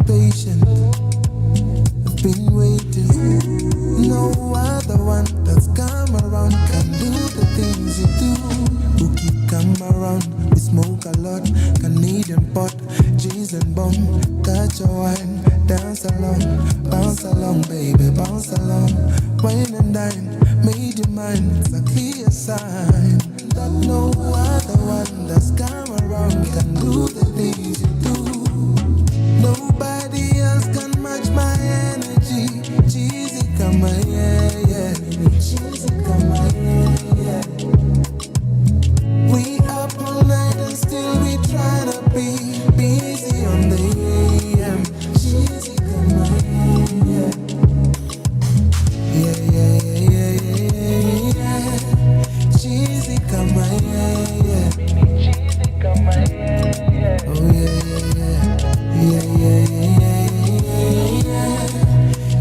patient. I've been waiting. No other one that's come around can do the things you do. Who keep come around? We smoke a lot. Canadian pot, cheese and bun. Catch a wine, dance along, bounce along, baby, bounce along. Wine and dine, made your mind. It's a clear sign that no other one that's come around can do the things you do. Nobody else can match my energy. Cheesy come my yeah. Cheesy come my yeah. We up all night and still we tryna be busy on the AM. Cheesy come my yeah. Yeah. Cheesy come my yeah. Cheesy come my yeah. Oh yeah.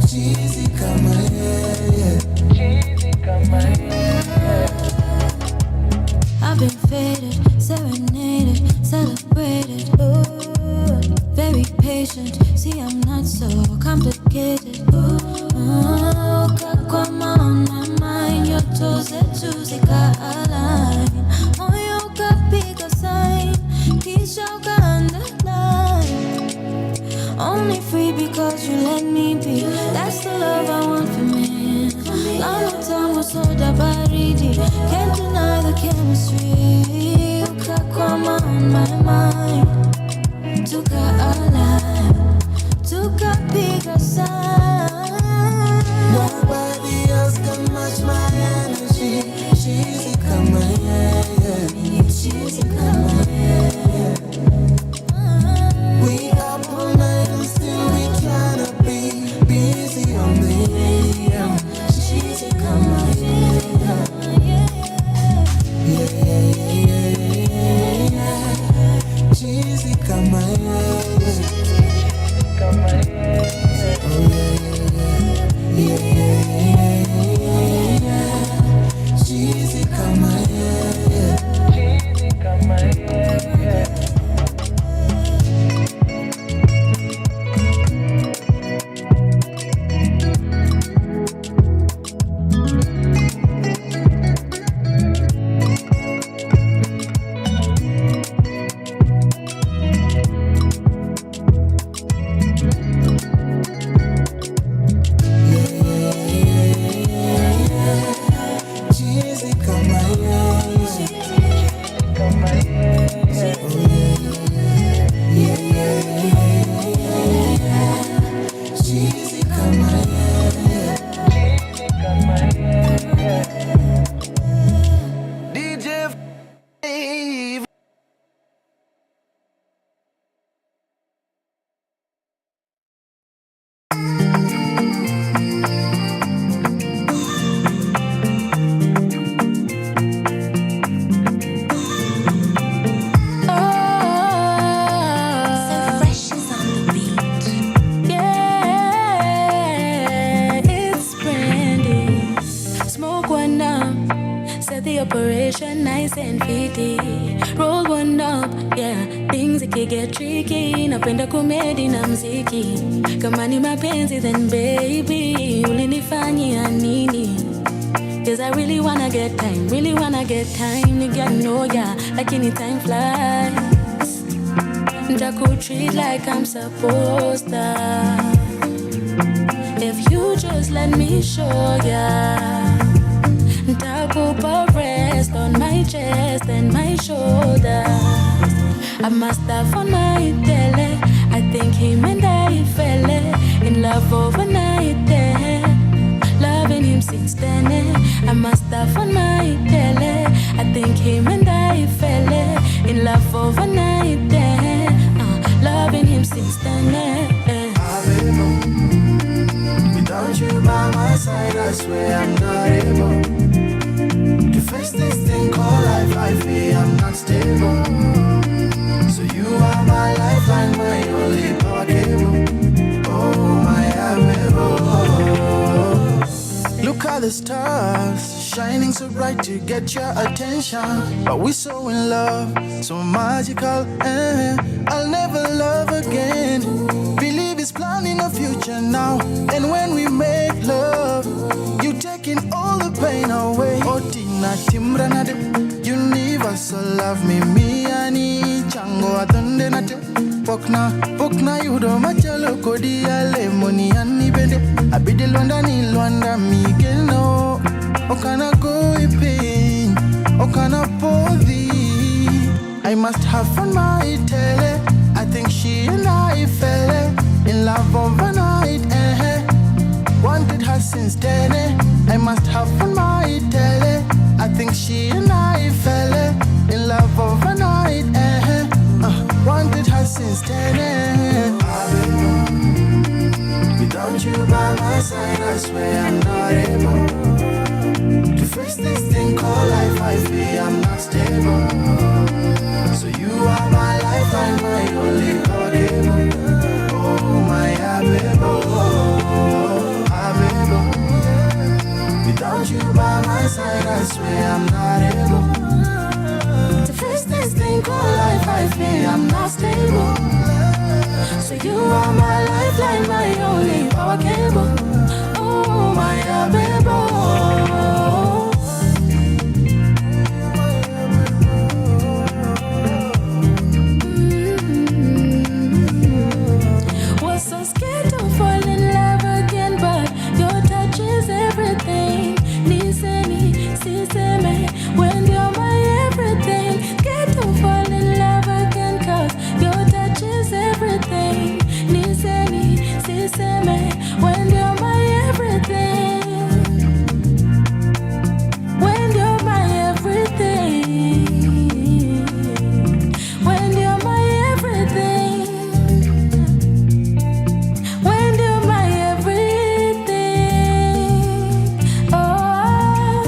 Cheesy come on, yeah. Cheesy come on, yeah. I've been faded, serenaded, celebrated. Ooh, very patient. See, I'm not so complicated. Ooh, come on my mind. Your toes are juicy, got a line. Oh, you got bigger sign. He's your underline. Only free because you let me be. That's the love I want for me. Long time was so baridi. Can't deny the chemistry. You got come on my mind. Took a alive. Took a bigger sign. Nobody else can match my energy. Cheesy come on, yeah. Cheesy come on, yeah. We up all night and still we tryna be busy on the AM. Cheesy come on, yeah. Cheesy come on, yeah. Oh yeah. Cheesy come on, yeah. Cheesy come on, yeah. Nice and fitty. Roll one up, yeah. Things get tricky. Napenda komedi na mziki. Kama ni mapenzi then baby, ulinifanyia nini? Cause I really wanna get time to get know ya. Lakini time flies. Ntaku treat like I'm supposed to. If you just let me show ya. Ntakupa rest on my chest and my shoulders. I must have on my tele. I think him and I fell in love overnight there. Loving him since then. I must have on my tele. I think him and I fell in love overnight there. Loving him since then. Without you by my side, I swear I'm not able to face this thing called life. I feel I'm not stable. So you are my lifeline, my only power cable. Oh my amiable. Look at the stars shining so bright to get your attention. But we're so in love, so magical. I'll never love again. Believe future now. And when we make love, you taking all the pain away. Otina timranade, universal love me ani chango atonde nate. Pokna yudo machalo kodi ale moni ani bende. Abide Luanda ni Luanda migeno. Okana go pain, okana podi. I must have fun my tele. I think she and I fell in love overnight. Wanted her since then. I must have fun my tele. I think she and I fell in love overnight. Wanted her since then. Without you by my side, I swear I'm not able to face this thing called life. I feel I'm not stable. So you are my lifeline, my only cable. Oh my Abebo. Without you by my side, I swear I'm not able to face this thing called life. I feel I'm not stable. So you are my lifeline, my only power cable. Oh my Abebo. When you're my everything, get to fall in love again, cause your touch is everything. Niseni, siseme, when you're my everything. When you're my everything. When you're my everything. When you're my everything. Oh,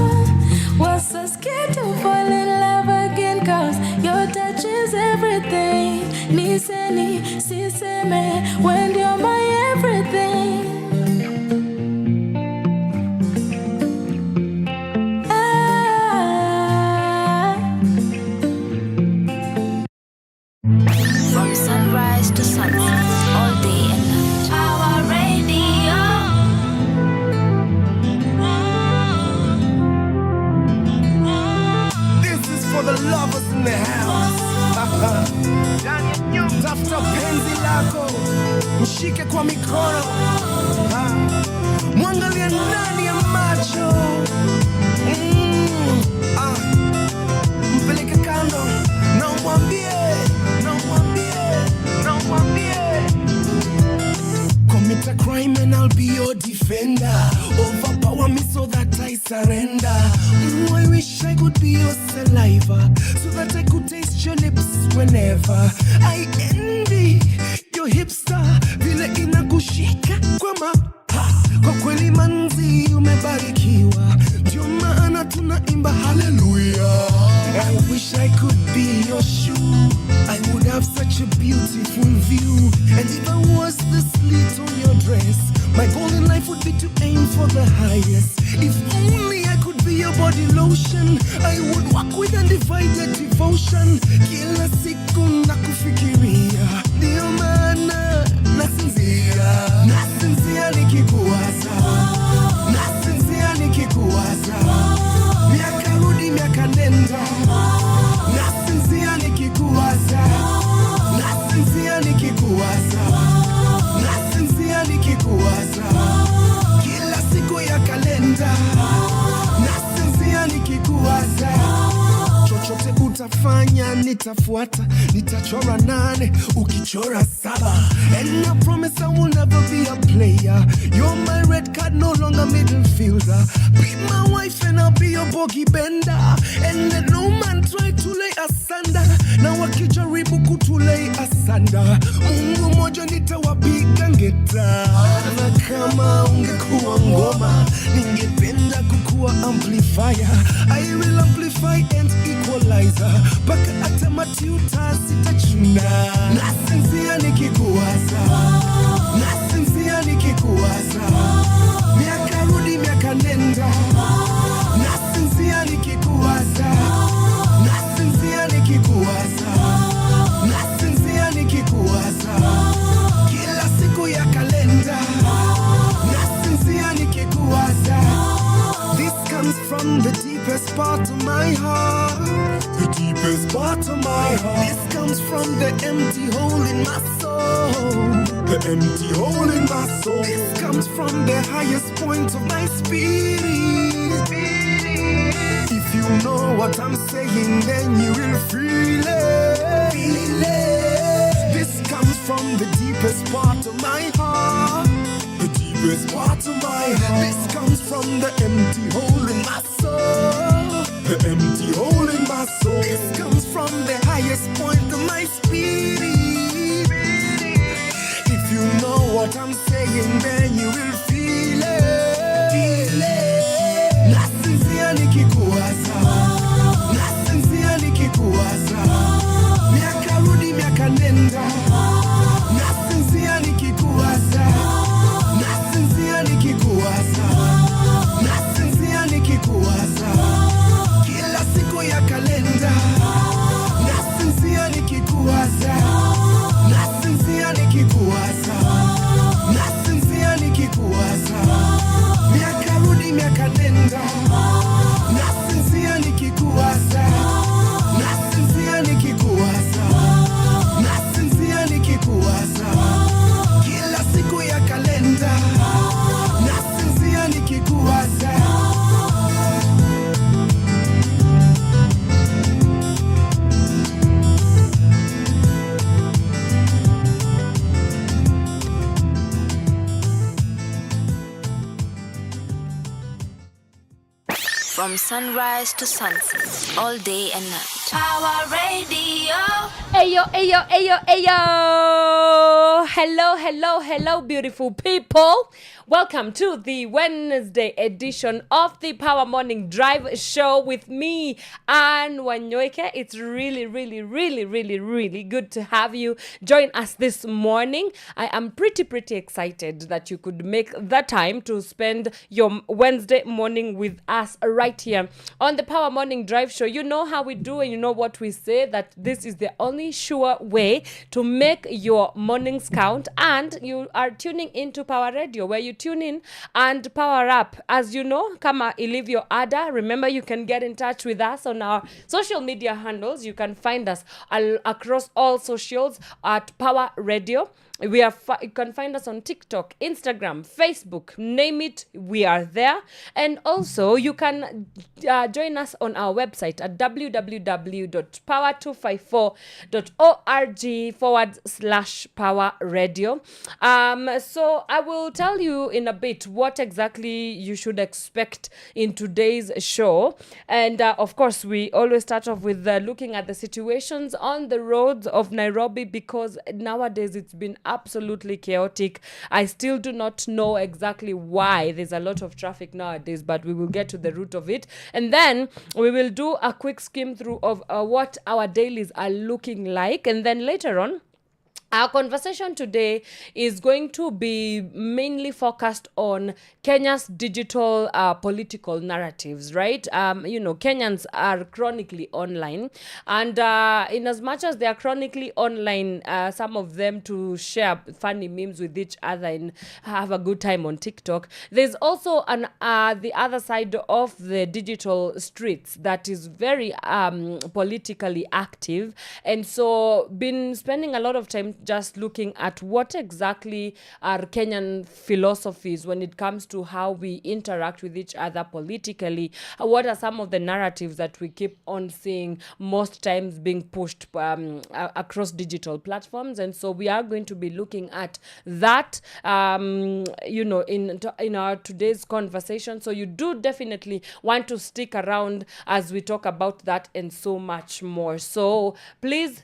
was so scared to fall in love again, cause your touch is everything. Niseni, siseme, when you're my everything. From sunrise to sunset, all day and night. Our radio. This is for the lovers in the house. Tafuta penzi lako, mshike kwa mikono, mwangalie ndani ya macho, mpeleke kando, na umwambie. Commit a crime and I'll be your defender. Overpower me so that I surrender. I wish I could be your saliva, so that I could taste your lips whenever. I envy your hipster, vile inakushika kwa kwa kweli manzi umebarikiwa, ndio maana tunaimba hallelujah. I wish I could be your shoe, I would have such a beautiful view. And if I was the slit on your dress, my goal in life would be to aim for the highest. If only I could be your body lotion, I would walk with undivided devotion. Kila siku nakufikiria, ndio maana nasinzia nikikuwaza, nasinzia nikikuwaza. Miaka rudi miaka nenda, nasinzia nikikuwaza, nasinzia nikikuwaza, nasinzia nikikuwaza. Kila siku ya kalenda, nasinzia nikikuwaza. Chochote utafanya nitafuata, nitachora 8 ukichora 7. And I promise I will never be a player. You're my red card, no longer middle fielder. Be my wife and I'll be your bogey bender. And let no man try to lay asunder. Na wakijaribu kutulei asanda, Mungu moja nitawapiga ngeta. Na kama ungekuwa ngoma, ningependa kukuwa amplifier. I will amplify and equalizer, baka hata matiuta sitachuna. Nasinzia nikikuwaza, nasinzia nikikuwaza. Miaka rudi miaka nenda, nasinzia nikikuwaza, nasinzia nikikuwaza, nasinzia nikikuwaza. Kila siku ya kalenda, part of my heart. This comes from the empty hole in my soul. The empty hole in my soul. This comes from the highest point of my spirit. If you know what I'm saying, then you will feel it. Feel it. This comes from the deepest part of my heart. The deepest part of my heart. This comes from the empty hole in my soul. The empty hole in my soul. This comes from the highest point of my spirit. If you know what I'm saying, then you will feel it. Feel it. Nasinzia nikikuwaza. Nasinzia nikikuwaza. Miaka rudi miaka nenda. Nasinzia nikikuwaza. Nasinzia nikikuwaza. Nasinzia nikikuwaza. Kila siku ya kalenda. Nasinzia nikikuwaza. Nasinzia nikikuwaza. Nasinzia nikikuwaza. Miaka rudi miaka nenda. Nasinzia nikikuwaza. Nasinzia nikikuwaza. Nasinzia nikikuwaza. Kila siku ya kalenda. Nasinzia nikikuwaza. From sunrise to sunset, all day and night. Power Radio. Ayo, ayo, ayo, ayo. Hello, beautiful people. Welcome to the Wednesday edition of the Power Morning Drive Show with me, and Wanyoike. It's really good to have you join us this morning. I am pretty excited that you could make the time to spend your Wednesday morning with us right here on the Power Morning Drive Show. You know how we do, and you know what we say, that this is the only sure way to make your mornings count, and you are tuning into Power Radio, where you tune in and power up. As you know, kama ilivyo ada, remember you can get in touch with us on our social media handles. You can find us across all socials at Power Radio. You can find us on TikTok, Instagram, Facebook, name it, we are there. And also you can join us on our website at www.power254.org/Power Radio. So I will tell you in a bit what exactly you should expect in today's show. And of course, we always start off with looking at the situations on the roads of Nairobi, because nowadays it's been absolutely chaotic. I still do not know exactly why there's a lot of traffic nowadays, but we will get to the root of it. And then we will do a quick skim through of what our dailies are looking like. And then later on, our conversation today is going to be mainly focused on Kenya's digital political narratives, right? Kenyans are chronically online, and in as much as they are chronically online, some of them to share funny memes with each other and have a good time on TikTok. There's also the other side of the digital streets that is very politically active, and so been spending a lot of time just looking at what exactly are Kenyan philosophies when it comes to how we interact with each other politically. What are some of the narratives that we keep on seeing most times being pushed across digital platforms? And so we are going to be looking at that, in our today's conversation. So you do definitely want to stick around as we talk about that and so much more. So please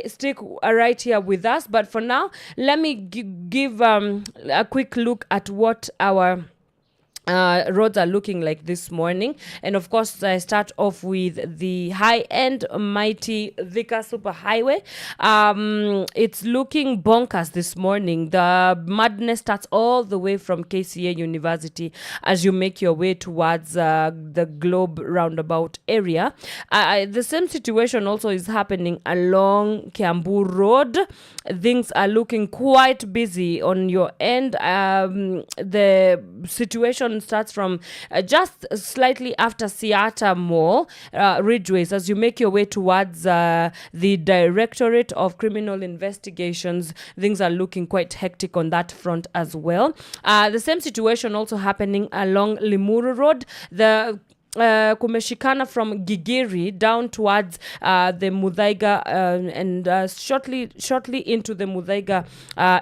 stick right here with us. But for now, let me give a quick look at what our roads are looking like this morning. And of course, I start off with the high-end mighty Thika Superhighway. It's looking bonkers this morning. The madness starts all the way from KCA University as you make your way towards the Globe roundabout area. The same situation also is happening along Kiambu Road. Things are looking quite busy on your end. The situation situation starts from just slightly after Seattle Mall, Ridgeways, as you make your way towards the Directorate of Criminal Investigations. Things are looking quite hectic on that front as well. The same situation also happening along Limuru Road. The kumeshikana from Gigiri down towards the Muthaiga and shortly into the Muthaiga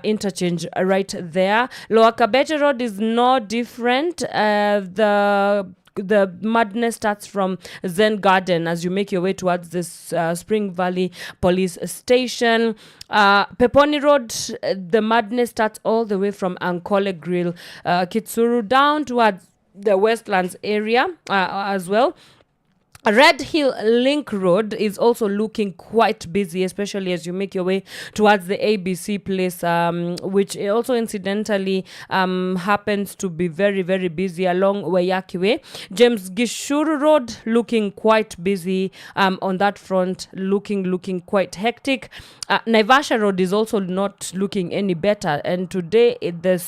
interchange right there. Lower Kabete Road is no different. The madness starts from Zen Garden as you make your way towards this Spring Valley Police Station. Peponi Road, the madness starts all the way from Ankole Grill, Kitsuru down towards the Westlands area as well. Red Hill Link Road is also looking quite busy, especially as you make your way towards the ABC place, which also incidentally happens to be very, very busy along Wanyoike Way. James Gishuru Road looking quite busy on that front, looking quite hectic. Naivasha Road is also not looking any better, and today the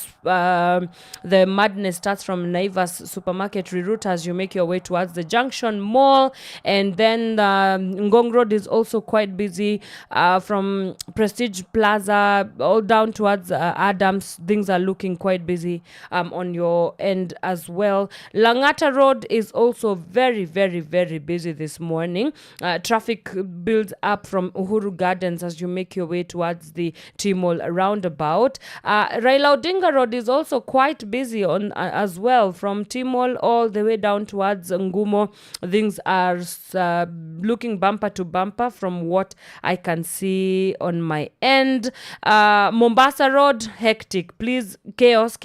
madness starts from Naivas Supermarket reroute as you make your way towards the Junction Mall. And then Ngong Road is also quite busy from Prestige Plaza all down towards Adams. Things are looking quite busy on your end as well. Langata Road is also very, very, very busy this morning. Traffic builds up from Uhuru Gardens as you make your way towards the T-Mall roundabout. Raila Odinga Road is also quite busy on as well from T-Mall all the way down towards Ngumo. Things are looking bumper to bumper from what I can see on my end. Mombasa Road, hectic. Please, chaos.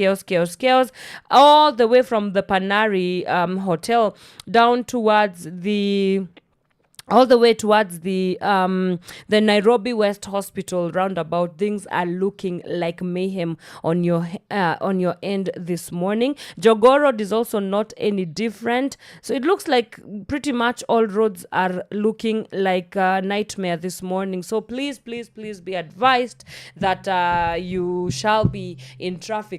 All the way from the Panari Hotel down towards the Nairobi West Hospital roundabout. Things are looking like mayhem on your end this morning. Jogoo Road is also not any different. So it looks like pretty much all roads are looking like a nightmare this morning. So please be advised that you shall be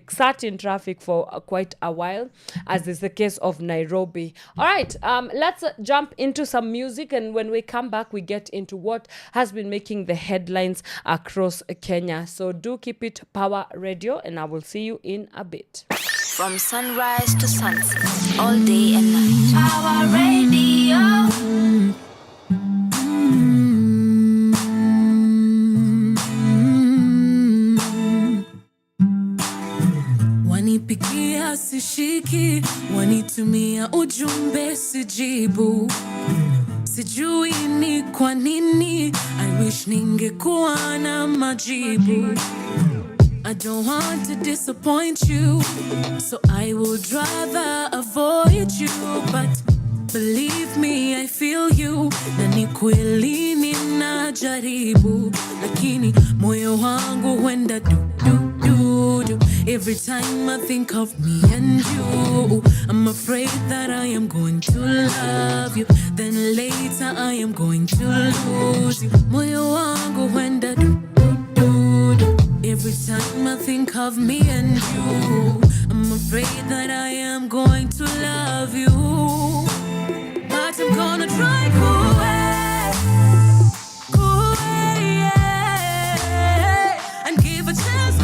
sat in traffic for quite a while, as is the case of Nairobi. All right, let's jump into some music, and when we come back, we get into what has been making the headlines across Kenya. So do keep it Pawa Radio, and I will see you in a bit. From sunrise to sunset, all day and night. Pawa Radio. Wanipigia sishiki, wanitumia ujumbe sijibu. Sijui ni kwa nini, I wish ningekuwa na majibu. I don't want to disappoint you, so I would rather avoid you. But believe me, I feel you, na ni kweli ninajaribu. Lakini moyo wangu huenda du. Every time I think of me and you, I'm afraid that I am going to love you, then later I am going to lose you. Moyo wangu huenda du. Every time I think of me and you, I'm afraid that I am going to love you, but I'm gonna try yeah, and give a chance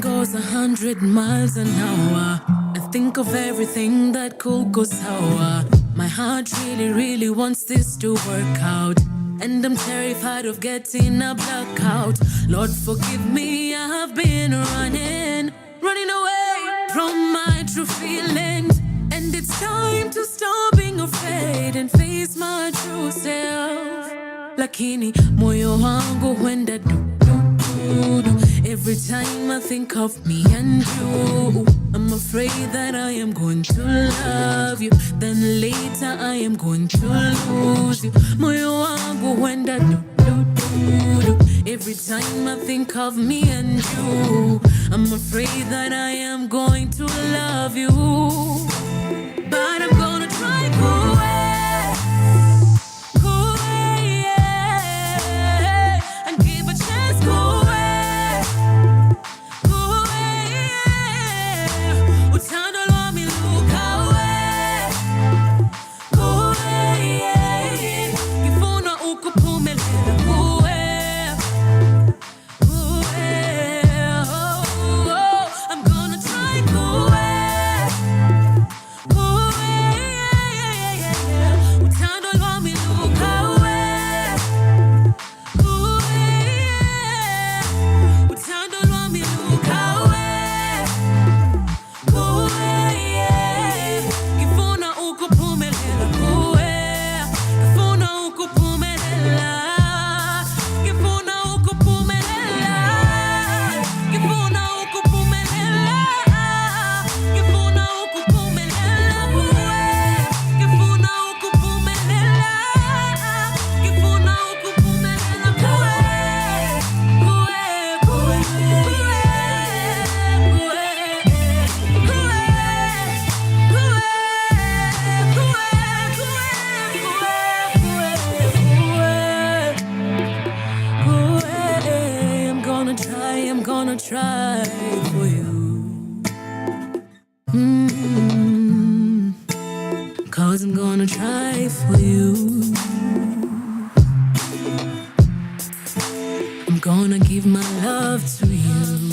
goes 100 miles an hour. I think of everything that could go sour. My heart really wants this to work out, and I'm terrified of getting a blackout. Lord forgive me, I have been running away from my true feelings, and it's time to stop being afraid and face my true self. Lakini moyo wangu huenda du. Every time I think of me and you, I'm afraid that I am going to love you, then later I am going to lose you. Moyo wangu huenda du. Every Every time I think of me and you, I'm afraid that I am going to love you. But I'm gonna try go away, yeah, and give a chance, go away, yeah. Utandolwa miluka away, go away, yeah. Ngifuna ukuphumelela kuwe. I'm gonna try go away. Uthando lwami lukawe. Uthando lwami lukawe. Ngifuna ukuphumelela kuwe. Ngifuna ukuphumelela. Ngifuna ukuphumelela. Ngifuna ukuphumelela. Ngifuna ukuphumelela kuwe. Ngifuna ukuphumelela. Ngifuna ukuphumelela kuwe. I'm gonna try for you. 'Cause I'm gonna try for you. I'm gonna give my love to you.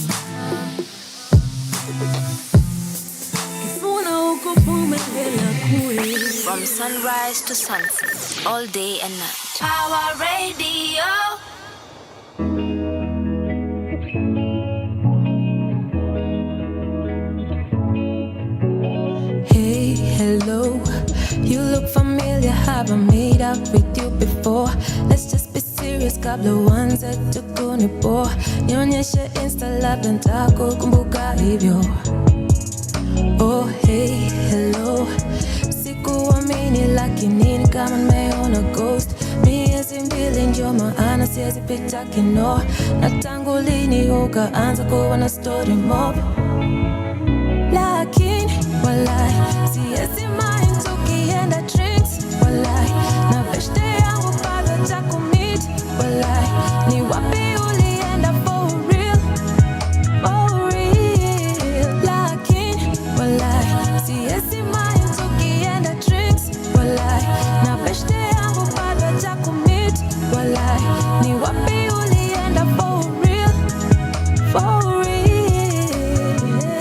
From sunrise to sunset, all day and night. Power Radio. Hey, hello. You look familiar. Have I made up with you before? Let's just be serious. Kabla uanze tukunipo. Nionyeshe Insta labda nitakukumbuka hivyo. Oh, hey, hello. Sikuamini lakini ni kama nimeona ghost. Miezi mbili ndio maana siwezi pita kino. Na tangu lini ukaanza kuwa na story mob? Lakini walai siwezi mind tukienda drinks. Walai na beshte yangu bado takumit. Walai ni wapi ulienda for real? For real. Lakini walai siwezi mind tukienda drinks. Walai na beshte yangu bado takumit. Walai ni wapi ulienda for real? For real.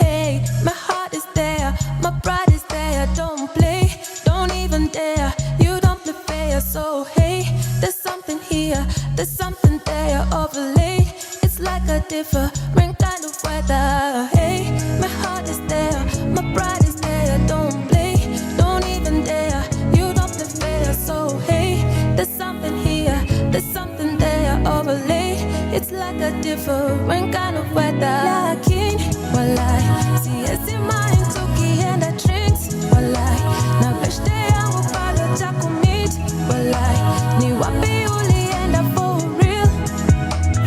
Hey, my heart is there, my pride is there. Don't play, don't even dare. You don't play fair, so hey, there's something here, there's something there overlay. It's like a different kind of weather. Hey, my heart is there, my pride is there. Don't play, don't even dare. You don't play fair, so hey, there's something here, there's something there overlay. It's like a different kind of weather. Lakini walai siwezi mind tukienda drinks. Walai na beshte yangu bado takumit. Walai ni wapi ulienda for real?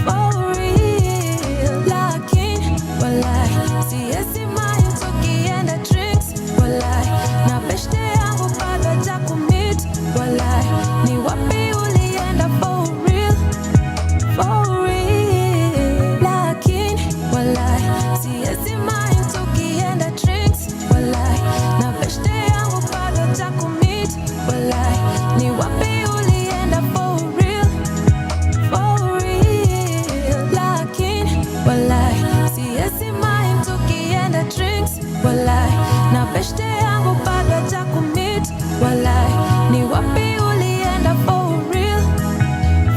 For real. Lakini walai siwezi mind tukienda drinks. Walai na beshte yangu bado takumit. Walai ni wapi ulienda for real? For real. Lakini walai siwezi mind tukienda drinks. Walai na beshte yangu bado takumit. Walai ni wapi ulienda for real? For real. Lakini walai siwezi mind tukienda drinks. Walai na beshte yangu bado takumit. Walai ni wapi ulienda for real?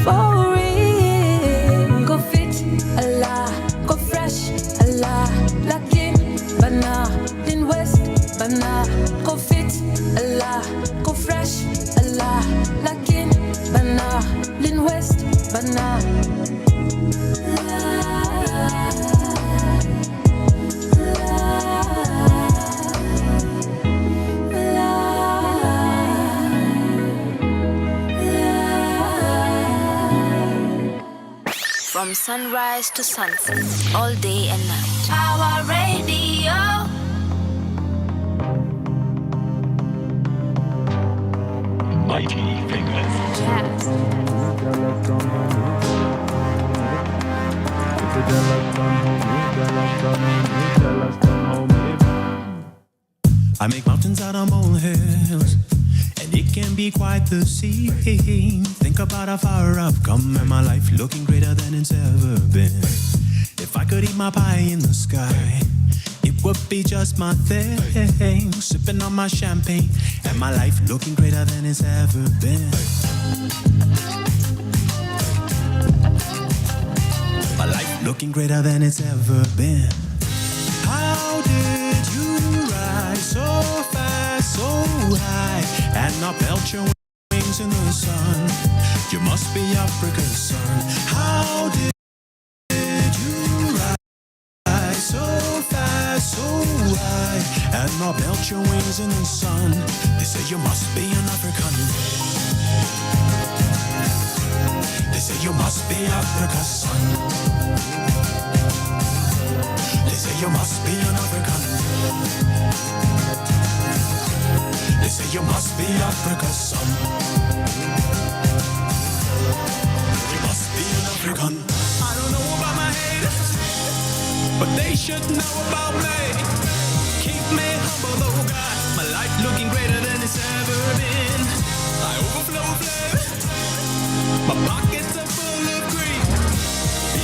For real. Go fit, Allah, go fresh, Allah. Lakin, bana, in west, bana. Go fit, Allah, go fresh, Allah. Lakin, bana, in west, bana. From sunrise to sunset, all day and night. Power Radio. Mighty fingers. I make mountains out of molehills, and it can be quite the scene. Think about how far I've come and my life looking greater than it's ever been. If I could eat my pie in the sky, it would be just my thing. Sipping on my champagne and my life looking greater than it's ever been. My life looking greater than it's ever been. How did you rise so fast, so high, and not melt your wings in the sun? You must be Africa's son. How did you rise so fast, so high, and not melt your wings in the sun? They say you must be an African. They say you must be Africa's son. They say you must be an African. They say you must be Africa's son. You must be an African. I don't know about my haters, but they should know about me. Keep me humble, oh God. My life looking greater than it's ever been. I overflow flavor. My pockets are full of greed.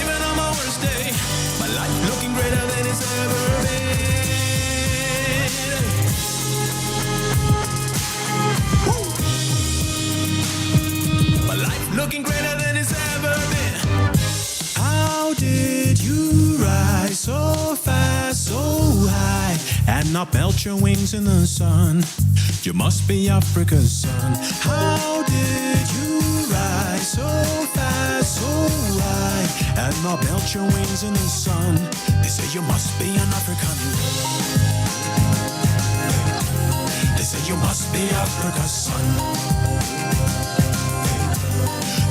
Even on my worst day, my life looking greater than it's ever been. Woo! My life looking greater than it's ever been. How did you rise so fast, so high, and not melt your wings in the sun? You must be Africa's son. How did you rise so fast, so high, and not melt your wings in the sun? They say you must be an African. They say you must be Africa's son.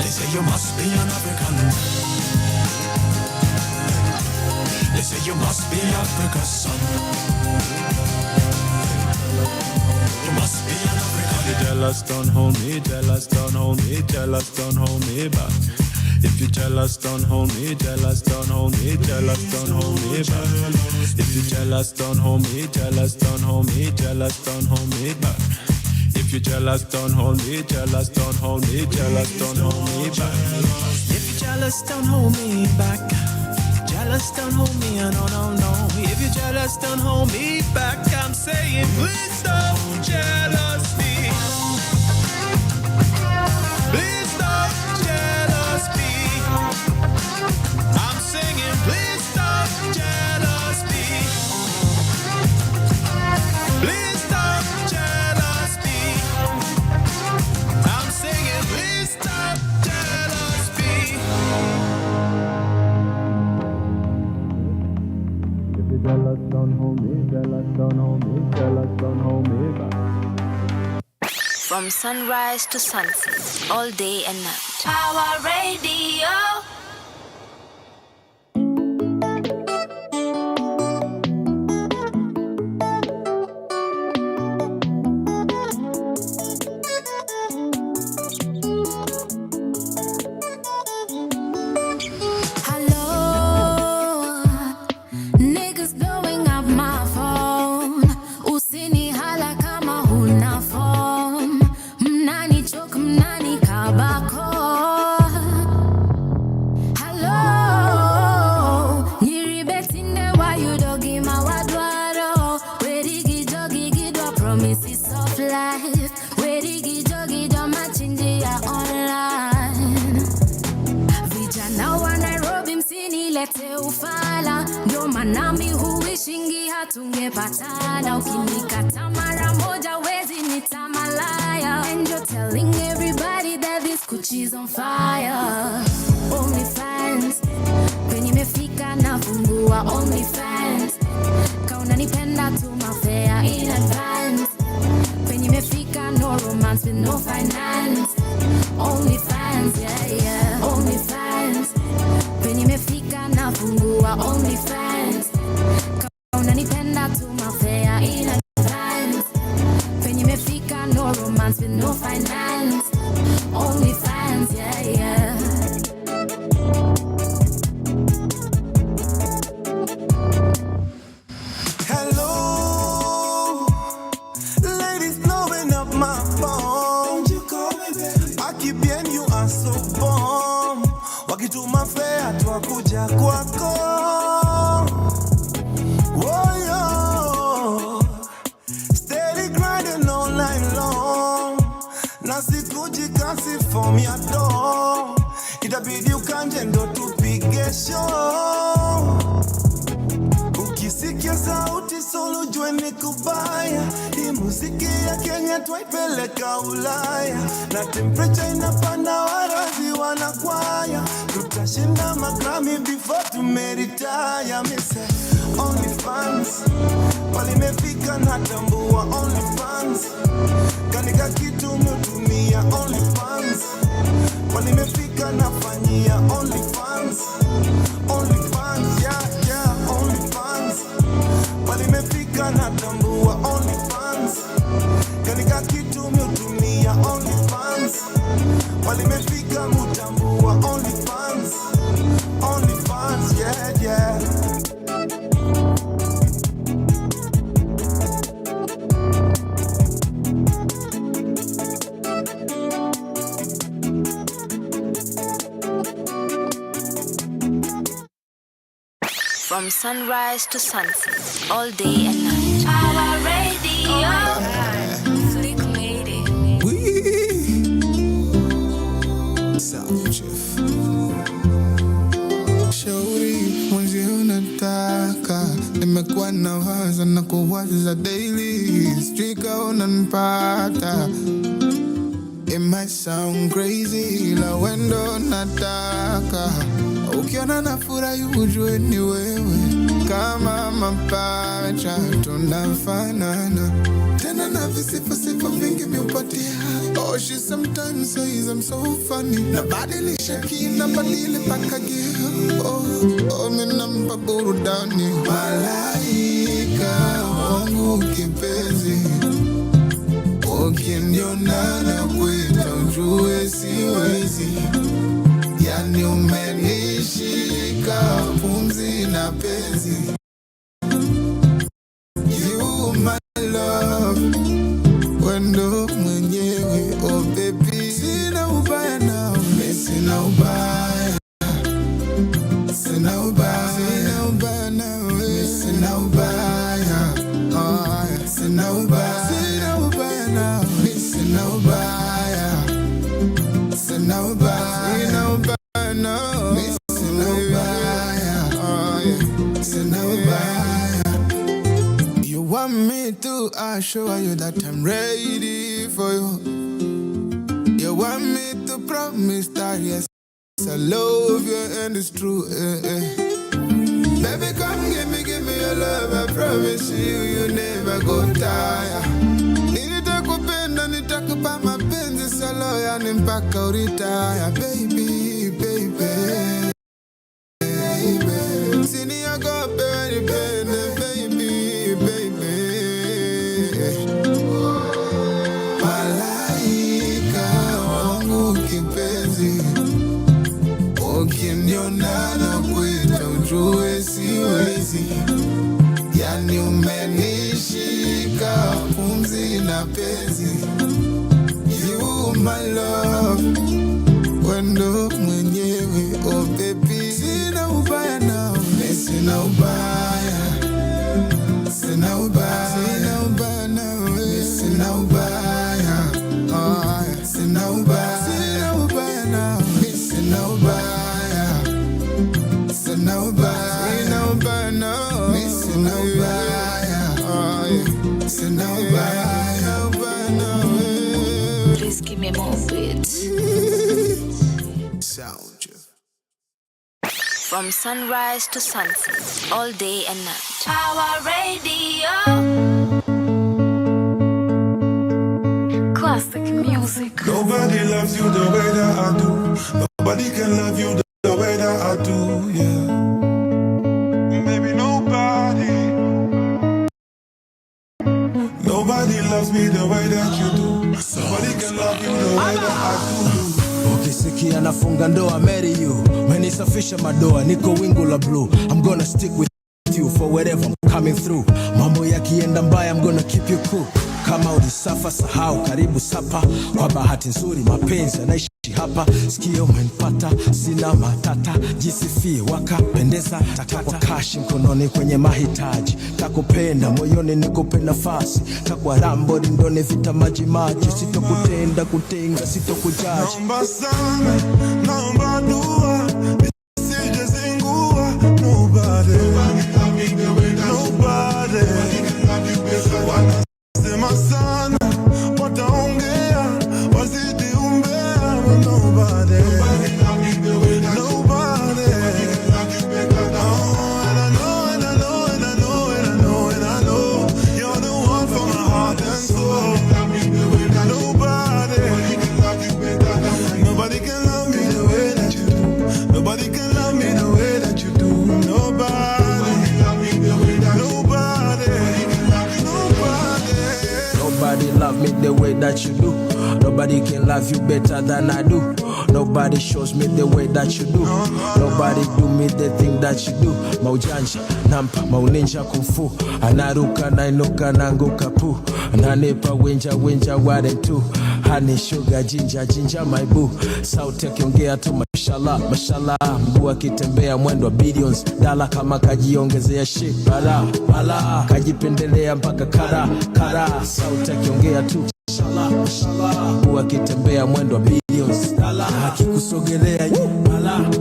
They say you must be an African. They say you must be Africa's son. You must be an African. You're jealous, don't hold me, jealous, don't hold me, jealous, don't hold me back. If you're jealous, don't hold me, jealous, don't hold me, jealous, don't hold me back. If you're jealous, don't hold me, jealous, don't hold me, jealous, don't hold me back. If you're jealous, don't hold me, jealous, don't hold me, jealous, don't hold me back. If you're jealous, don't hold me back. Jealous, don't hold me, no, no, no. If you're jealous, don't hold me back. I'm saying, please don't jealous me. Please don't jealous me. I'm singing, please don't jealous me. Please don't jealous me. I'm singing, please don't jealous me. If you're jealous, don't hold me, jealous, don't hold me, jealous, don't hold me back. From sunrise to sunset, all day and night. Power Radio. Hello, niggas blowing up my phone. Usini hala kama huna phone. Mnani choke, mnani kabako. Hello, Munyiri betinde wa you dogi mawadwaro. Werigi jogi gidwa promises of life. Werigi jogi do machindia online. Vijana wa Nairobi msinilete ufala. Ndio manami huishingi hatungepatana. Ukinikata mara moja wezi nitamalaya. And you're telling everybody that this Gucci's on fire. Only fans kwenye mefika nafungua only fans. Kauna nipenda tu mafea in advance. Kwenye mefika no romance with no finance. Only fans, yeah, yeah. Only fans. When our only fans. Kama unanipenda tuma fare in advance. Penye mefika no romance with no finance. Only fans, yeah, yeah. Hello, ladies blowing up my phone. You call me baby. Aki bien, you are so bomb. Wakituma fare twakuja kwako. Oh yo, steady grinding all night long. Nasikuji kasi for me at all. Itabidi ukanje ndo tupige show. Ukisikia sauti solo jue ni kubaya. Hii muziki ya Kenya twaipeleka Ulaya. Na temperature inapanda warazi wanakwaya. Tutashinda magrami before tumeretire. Me say only fans. Walimefika na tambua only fans. Kanika kitu mutumia only fans. Walimefika na fanyia only fans. Only fans, yeah, yeah, only fans. Walimefika na tambua only fans. Kanika kitu mutumia only fans. Walimefika mutambua only fans. Only fans, yeah, yeah. From sunrise to sunset, all day and night. Pawa Radio. Fleet lady. Shauri mwenzi unataka. Nimekuwa na waza na kuwaza daily. Strika unanipata. It might sound crazy, la wendo nataka. Ukiona na furahi ujue ni wewe. Kama mapacha tunafanana. Tena na visifa vingi miupatia. Oh, she sometimes says I'm so funny. Nabadilisha kina badili paka geho. Oh, minampa burudani. Malaika wangu kipenzi. Ukiniona na kuita ujue siwezi. Yani umenishika pumzi na penzi. You my love, wendo mwenyewe, oh baby. Sina ubaya nawe, sina ubaya. Sina ubaya, sina ubaya nawe, sina ubaya. Oh, sina ubaya, sina ubaya nawe, sina ubaya. Sina ubaya, sina ubaya. No, sina ubaya. Oh yeah, sina ubaya. You want me to assure you that I'm ready for you. You want me to promise that yes, I love you and it's true. Baby, come give me your love. I promise you never go tired. Nitakupenda, nitakupa mapenzi solo yani mpaka uritaya, baby, baby. Usiniogope wanipende, baby, baby. Malaika wangu kipenzi. Ukiniona na kuita ujue siwezi. Yani umenishika pumzi na penzi. You my love, wendo mwenyewe, oh baby. Sina ubaya nawe, sina ubaya. Sina ubaya, sina ubaya nawe, sina ubaya. Oh, sina ubaya, sina ubaya nawe, sina ubaya. Sina ubaya, sina ubaya nawe, sina ubaya. Oh yeah, sina ubaya, sina ubaya nawe. Please give me more beats. Sound you. From sunrise to sunset, all day and night. Pawa Radio. Classic music. Nobody loves you the way that I do. Nobody can love you the way that I do, yeah. Ukisikia nafunga ndoa marry you, menisafisha madoa niko wingu la blue. I'm gonna stick with you for wherever I'm coming through. Mambo yakienda mbaya I'm gonna keep you cool. Kama ulisafa sahau, karibu sapa. Kwa bahati nzuri mapenzi yanaishi hapa. Sikio umenipata, sina matata. Jisifie wakapendeza, takwa kashi mkononi kwenye mahitaji. Takupenda moyoni nikupe nafasi. Takwa rambo rindoni vita maji maji. Sitokutenda kutenga, sitokujaji. Naomba sana, naomba dua, nisije zingua. Nobody, nobody, wanasema sana, wataongea, wazidi umbea. But nobody, nobody. Oh, and I know, and I know, and I know, and I know, and I know, you're the one for my heart and soul. Nobody, nobody can love me the way that you do. Nobody can love me the way that you do. Nobody, nobody, nobody. Nobody love me the way that you do. Nobody can love you better than I do. Nobody shows me the way that you do. Nobody do me the thing that you do. Maujanja, nampa, mauninja kumfu. Anaruka, nainuka, nanguka pu. Nanipa, winja, ware tu. Honey, sugar, ginger, my boo. Sauti akiongea tu mashallah. Mguu akitembea mwendo wa billions. Dala kama kajiongezea shit. Bala, kajipendelea mpaka kara. Sauti akiongea tu mashallah. Mguu akitembea mwendo wa billions. Dala akikusogelea bala.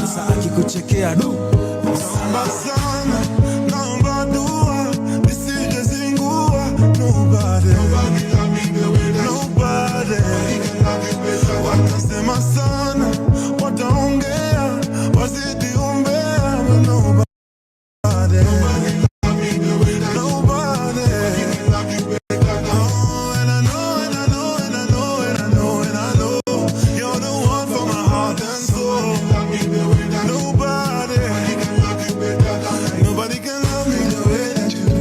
Sasa akikuchekea Naomba sana, naomba dua, nisije zingua. Nobody, nobody. Wanasema sana, wataongea, wazidi umbea. But nobody, nobody. Oh, and I know, and I know, and I know, and I know, and I know, you're the one for my heart and soul. Nobody, nobody can love me the way that you do.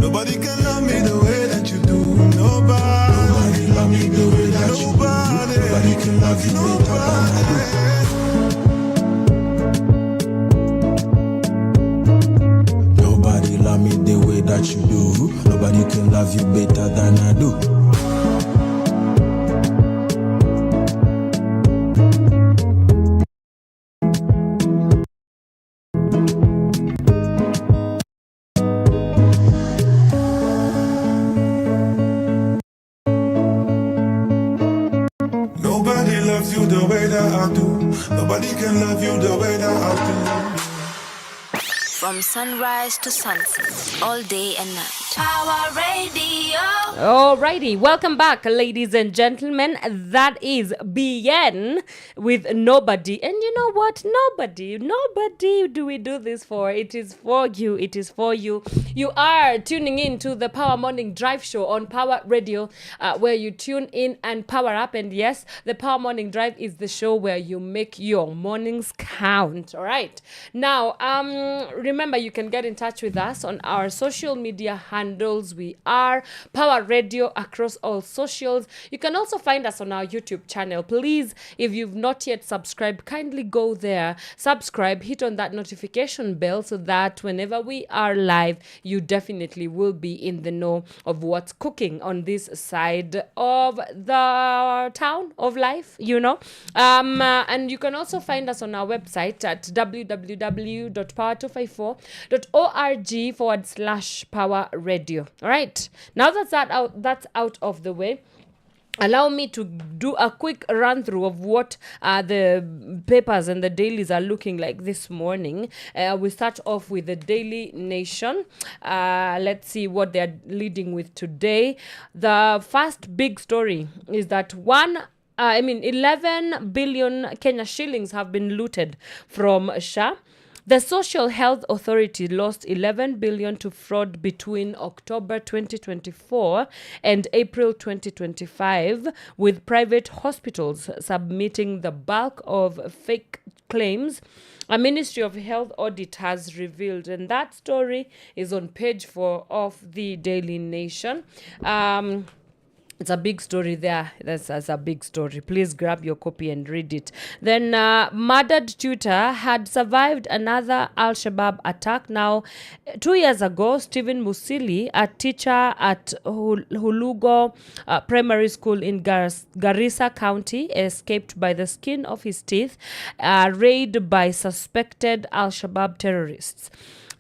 Nobody can love me the way that you do. Nobody love me the way that you do. Nobody can love you better than I do. Nobody love me the way that you do. Nobody can love you better than I do. Nobody loves you the way that I do. Nobody can love you the way that I do. From sunrise to sunset, all day and night. Power Radio. Alrighty, welcome back, ladies and gentlemen. That is BN with Nobody. And you know what? Nobody do we do this for. It is for you. It is for you. You are tuning in to the Power Morning Drive Show on Power Radio, where you tune in and power up. And yes, the Power Morning Drive is the show where you make your mornings count. All right. Now, remember, you can get in touch with us on our social media handles. We are Power Radio across all socials. You can also find us on our YouTube channel. Please, if you've not yet subscribed, kindly go there, subscribe, hit on that notification bell so that whenever we are live, you definitely will be in the know of what's cooking on this side of the town of life, you know. And you can also find us on our website at www.power254.org/Power Radio. All right. Now that's out of the way. Allow me to do a quick run through of what the papers and the dailies are looking like this morning. We start off with the Daily Nation. Let's see what they're leading with today. The first big story is that 11 billion Kenya shillings have been looted from SHA. The Social Health Authority lost 11 billion to fraud between October 2024 and April 2025, with private hospitals submitting the bulk of fake claims. A Ministry of Health audit has revealed, and that story is on page 4 of the Daily Nation. It's a big story there. That's a big story. Please grab your copy and read it. Then, murdered tutor had survived another Al-Shabaab attack. Now, 2 years ago, Stephen Musili, a teacher at Hulugo Primary School in Garissa County, escaped by the skin of his teeth, raided by suspected Al-Shabaab terrorists.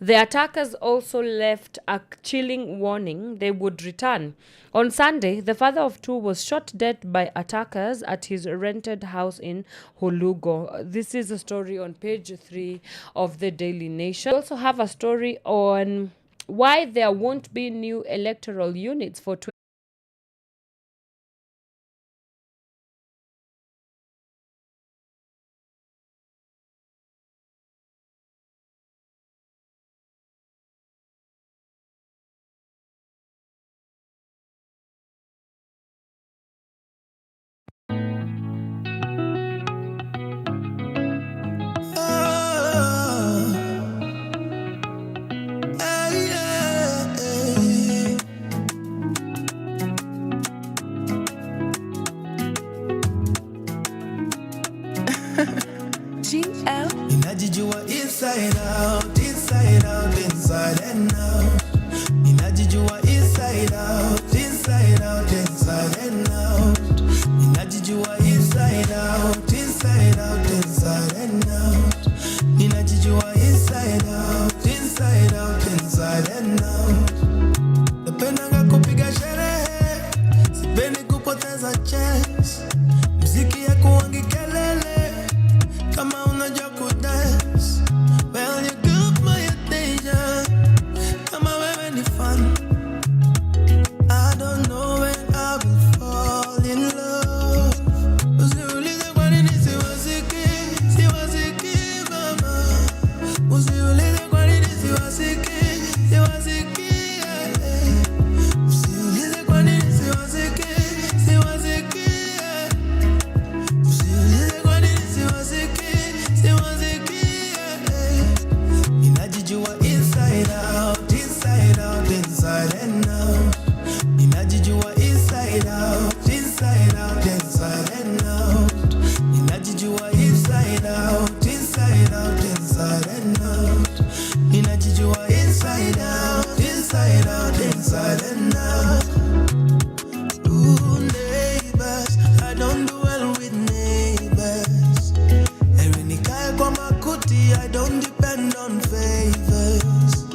The attackers also left a chilling warning they would return. On Sunday, the father of two was shot dead by attackers at his rented house in Hulugo. This is a story on page 3 of the Daily Nation. We also have a story on why there won't be new electoral units for Ninajijua inside out, inside out, inside and out. Ninajijua inside out, inside out, inside and out. Ninajijua inside out, inside out, inside and out. Ninajijua inside out, inside out, inside and out. Napendanga kupiga sherehe, sipendi kupoteza chance. Muziki ya kuwangi kelele, kama unajua kudance. Well, you got my attention, kama wewe ni fun. I don't know when I will fall in love. Usiulize kwa nini siwasiki, siwasiki mama. Usiulize kwa nini siwasiki, siwasiki Usiulize kwa nini siwasiki, siwasiki Usiulize kwa nini siwasiki, siwasiki Ninajijua inside out, inside out, inside and out. Ninajijua inside out, inside out, inside and out. Ninajijua inside out, inside out, inside and out. Ninajijua inside out, inside out, inside and out. Ooh, neighbors, I don't do well with neighbors. Nikae kwa makuti, I don't depend on favors.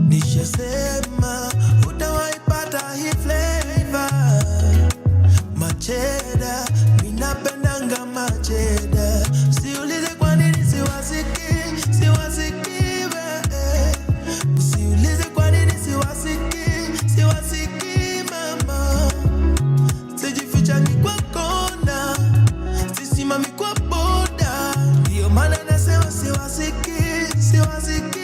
Nishasema, utawaipata hii flavor. Macheda, minapendanga macheda. Siulize kwa nini siwasiki, siwasiki Siulize kwa nini siwasiki, siwasiki mama. Sijificha ni kwa kona, sisimami kwa boda. Ndiyo maana nasema siwasiki, siwasiki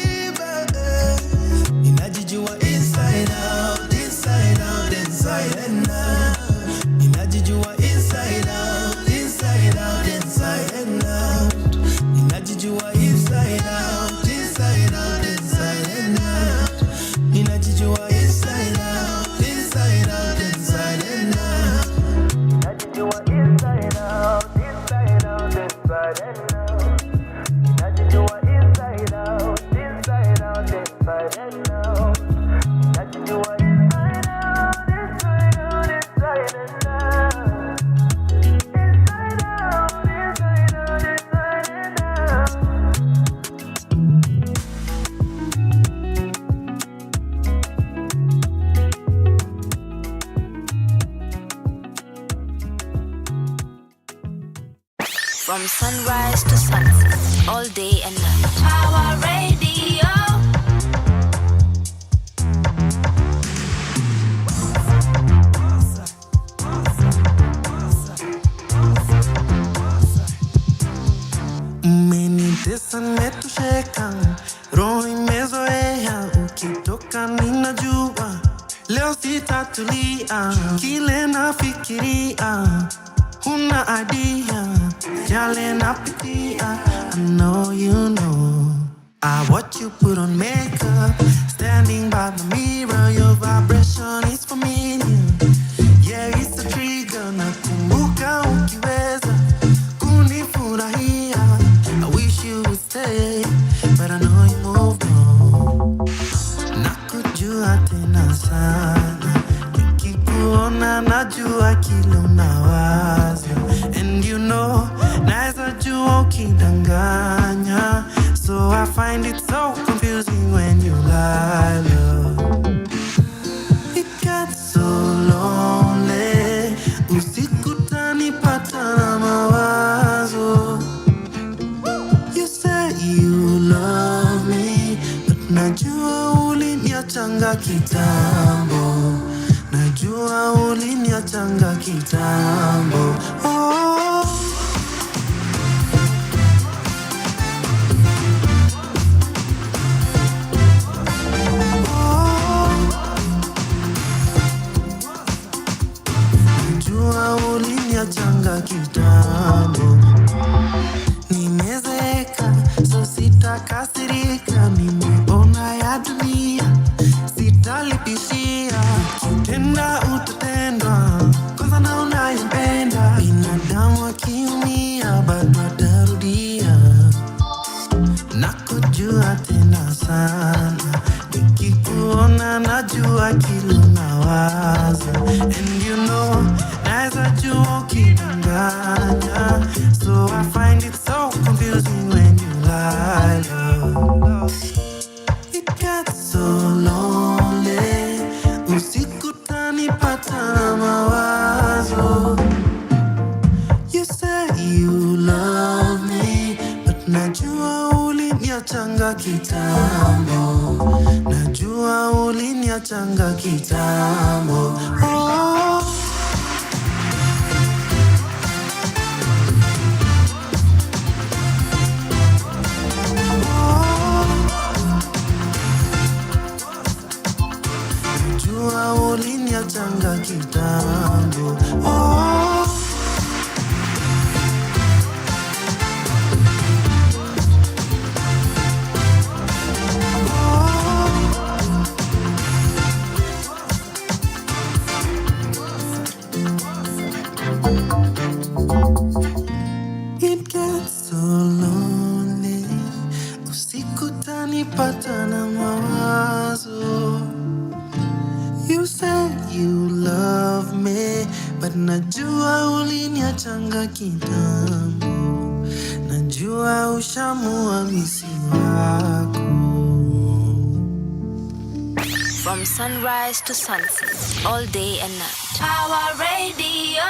Ninajijua inside out, inside out, inside and out. Ninajijua inside out, inside out, inside and out. Ninajijua inside out, inside out, inside and out. Ninajijua inside out, inside out, inside and out. Ninajijua inside out, inside out, inside and out. Ninajijua inside out, inside out, inside and out. Ninajijua inside out, inside out, inside and out. Inside out, inside out, inside and out. From sunrise to sunset, all day and night. Power Radio. Umenitesa nimetosheka, roho imezoea, ukitoka ninajua leo sitatulia. Kile nafikiria, huna idea, yale napitia. I know you know. I watch you put on makeup, standing by the mirror. Your vibration is familiar. Yeah, it's I find it so confusing when you lie, love. It gets so lonely. Usiku tanipata na mawazo. You say you love me, but najua uliniachanga kitambo. Najua uliniachanga kitambo. Oh. Najua uliniachanga kitambo. Nimezeka, so sitakasirika. Nimeona ya dunia, sitalipishia. Tenda utatendwa, kwanza na unayempenda. Binadamu akiumia, bado atarudia. Nakujua tena sana, nikikuona najua kile unawaza. And you know, naeza jua ukidanganya. So I find it so confusing when you lie, love. It gets so lonely. Usiku tanipata na mawazo. You say you love me, but najua uliniachanga kitambo. Najua uliniachanga kitambo. Oh. Najua uliniachanga kitambo. Oh. It gets so lonely. Usiku tanipata na mawazo. You say you love me, but najua uliniachanga kitambo. Najua ushamua misi wako. From sunrise to sunset, all day and night. Power Radio.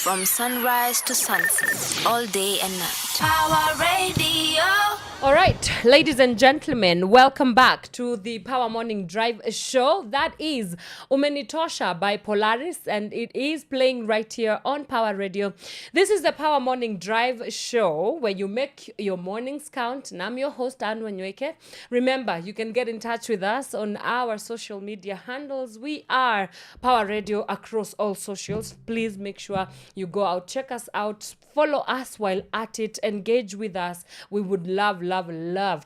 From sunrise to sunset, all day and night. Power Radio. All right, ladies and gentlemen, welcome back to the Power Morning Drive show. That is Umenitosha by Polaris, and it is playing right here on Power Radio. This is the Power Morning Drive show where you make your mornings count. And I'm your host, Wanyoike. Remember, you can get in touch with us on our social media handles. We are Power Radio across all socials. Please make sure you go out, check us out, follow us while at it, engage with us. We would love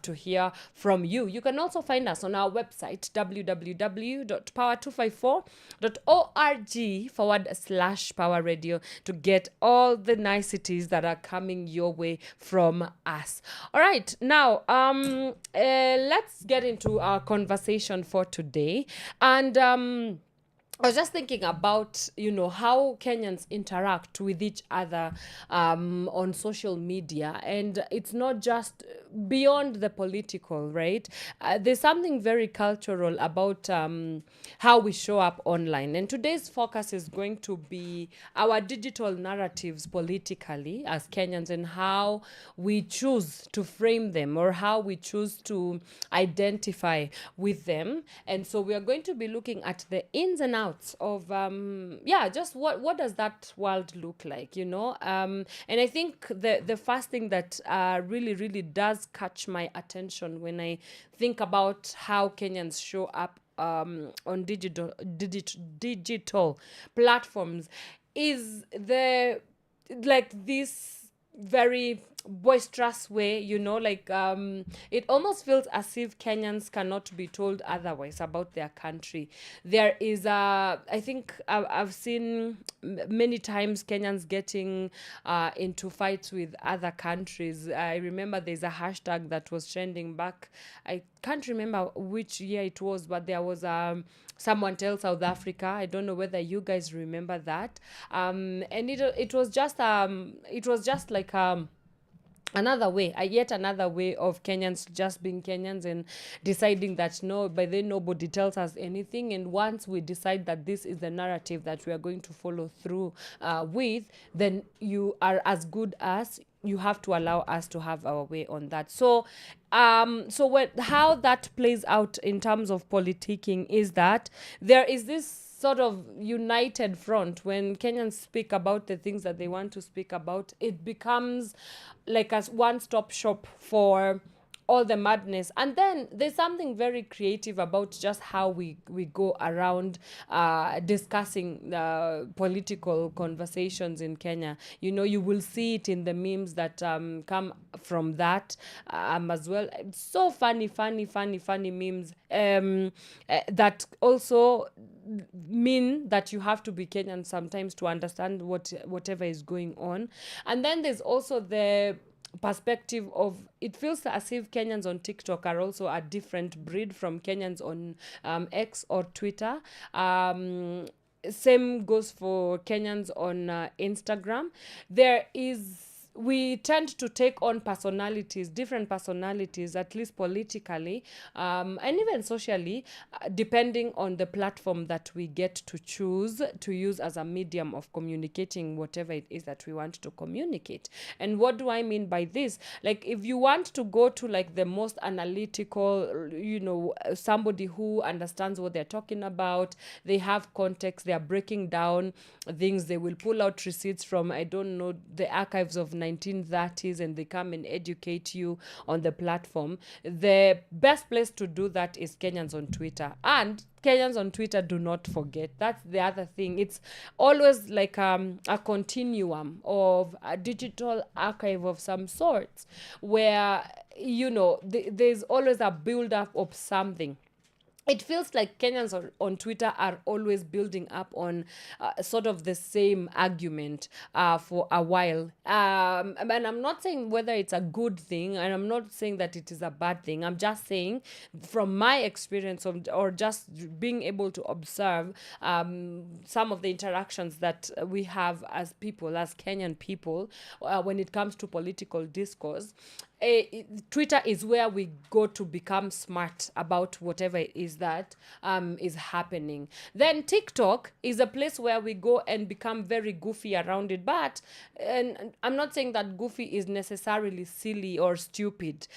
to hear from you. You can also find us on our website, www.power254.org/Power Radio, to get all the niceties that are coming your way from us. All right, now let's get into our conversation for today. And I was just thinking about, how Kenyans interact with each other on social media. And it's not just beyond the political, right? There's something very cultural about how we show up online. And today's focus is going to be our digital narratives politically as Kenyans, and how we choose to frame them, or how we choose to identify with them. And so we are going to be looking at the ins and outs of just what does that world look like, and I think the first thing that really does catch my attention when I think about how Kenyans show up on digital platforms is this very boisterous way, it almost feels as if Kenyans cannot be told otherwise about their country. There is I think I've seen many times Kenyans getting into fights with other countries. I remember there's a hashtag that was trending back, I can't remember which year it was, but there was someone tell South Africa. I don't know whether you guys remember that. And it was just like yet another way of Kenyans just being Kenyans and deciding that no, by then nobody tells us anything. And once we decide that this is the narrative that we are going to follow through with, then you are as good as you have to allow us to have our way on that. So how that plays out in terms of politicking is that there is this sort of united front. When Kenyans speak about the things that they want to speak about, it becomes like a one-stop shop for all the madness. And then there's something very creative about just how we go around discussing political conversations in Kenya. You know, you will see it in the memes that come from that as well. It's so funny memes that also mean that you have to be Kenyan sometimes to understand whatever is going on. And then there's also the perspective of, it feels as if Kenyans on TikTok are also a different breed from Kenyans on X or Twitter. Same goes for Kenyans on Instagram. We tend to take on different personalities, at least politically, and even socially, depending on the platform that we get to choose to use as a medium of communicating whatever it is that we want to communicate. And what do I mean by this? Like, if you want to go to like the most analytical, somebody who understands what they're talking about, they have context, they are breaking down things, they will pull out receipts from, I don't know, the archives of 1930s, and they come and educate you on the platform. The best place to do that is Kenyans on Twitter. And Kenyans on Twitter do not forget. That's the other thing. It's always like a continuum of a digital archive of some sorts where, there's always a build-up of something. It feels like Kenyans on Twitter are always building up on sort of the same argument for a while. And I'm not saying whether it's a good thing, and I'm not saying that it is a bad thing. I'm just saying from my experience or just being able to observe some of the interactions that we have as people, as Kenyan people, when it comes to political discourse. Twitter is where we go to become smart about whatever it is that is happening. Then TikTok is a place where we go and become very goofy around it. But and I'm not saying that goofy is necessarily silly or stupid.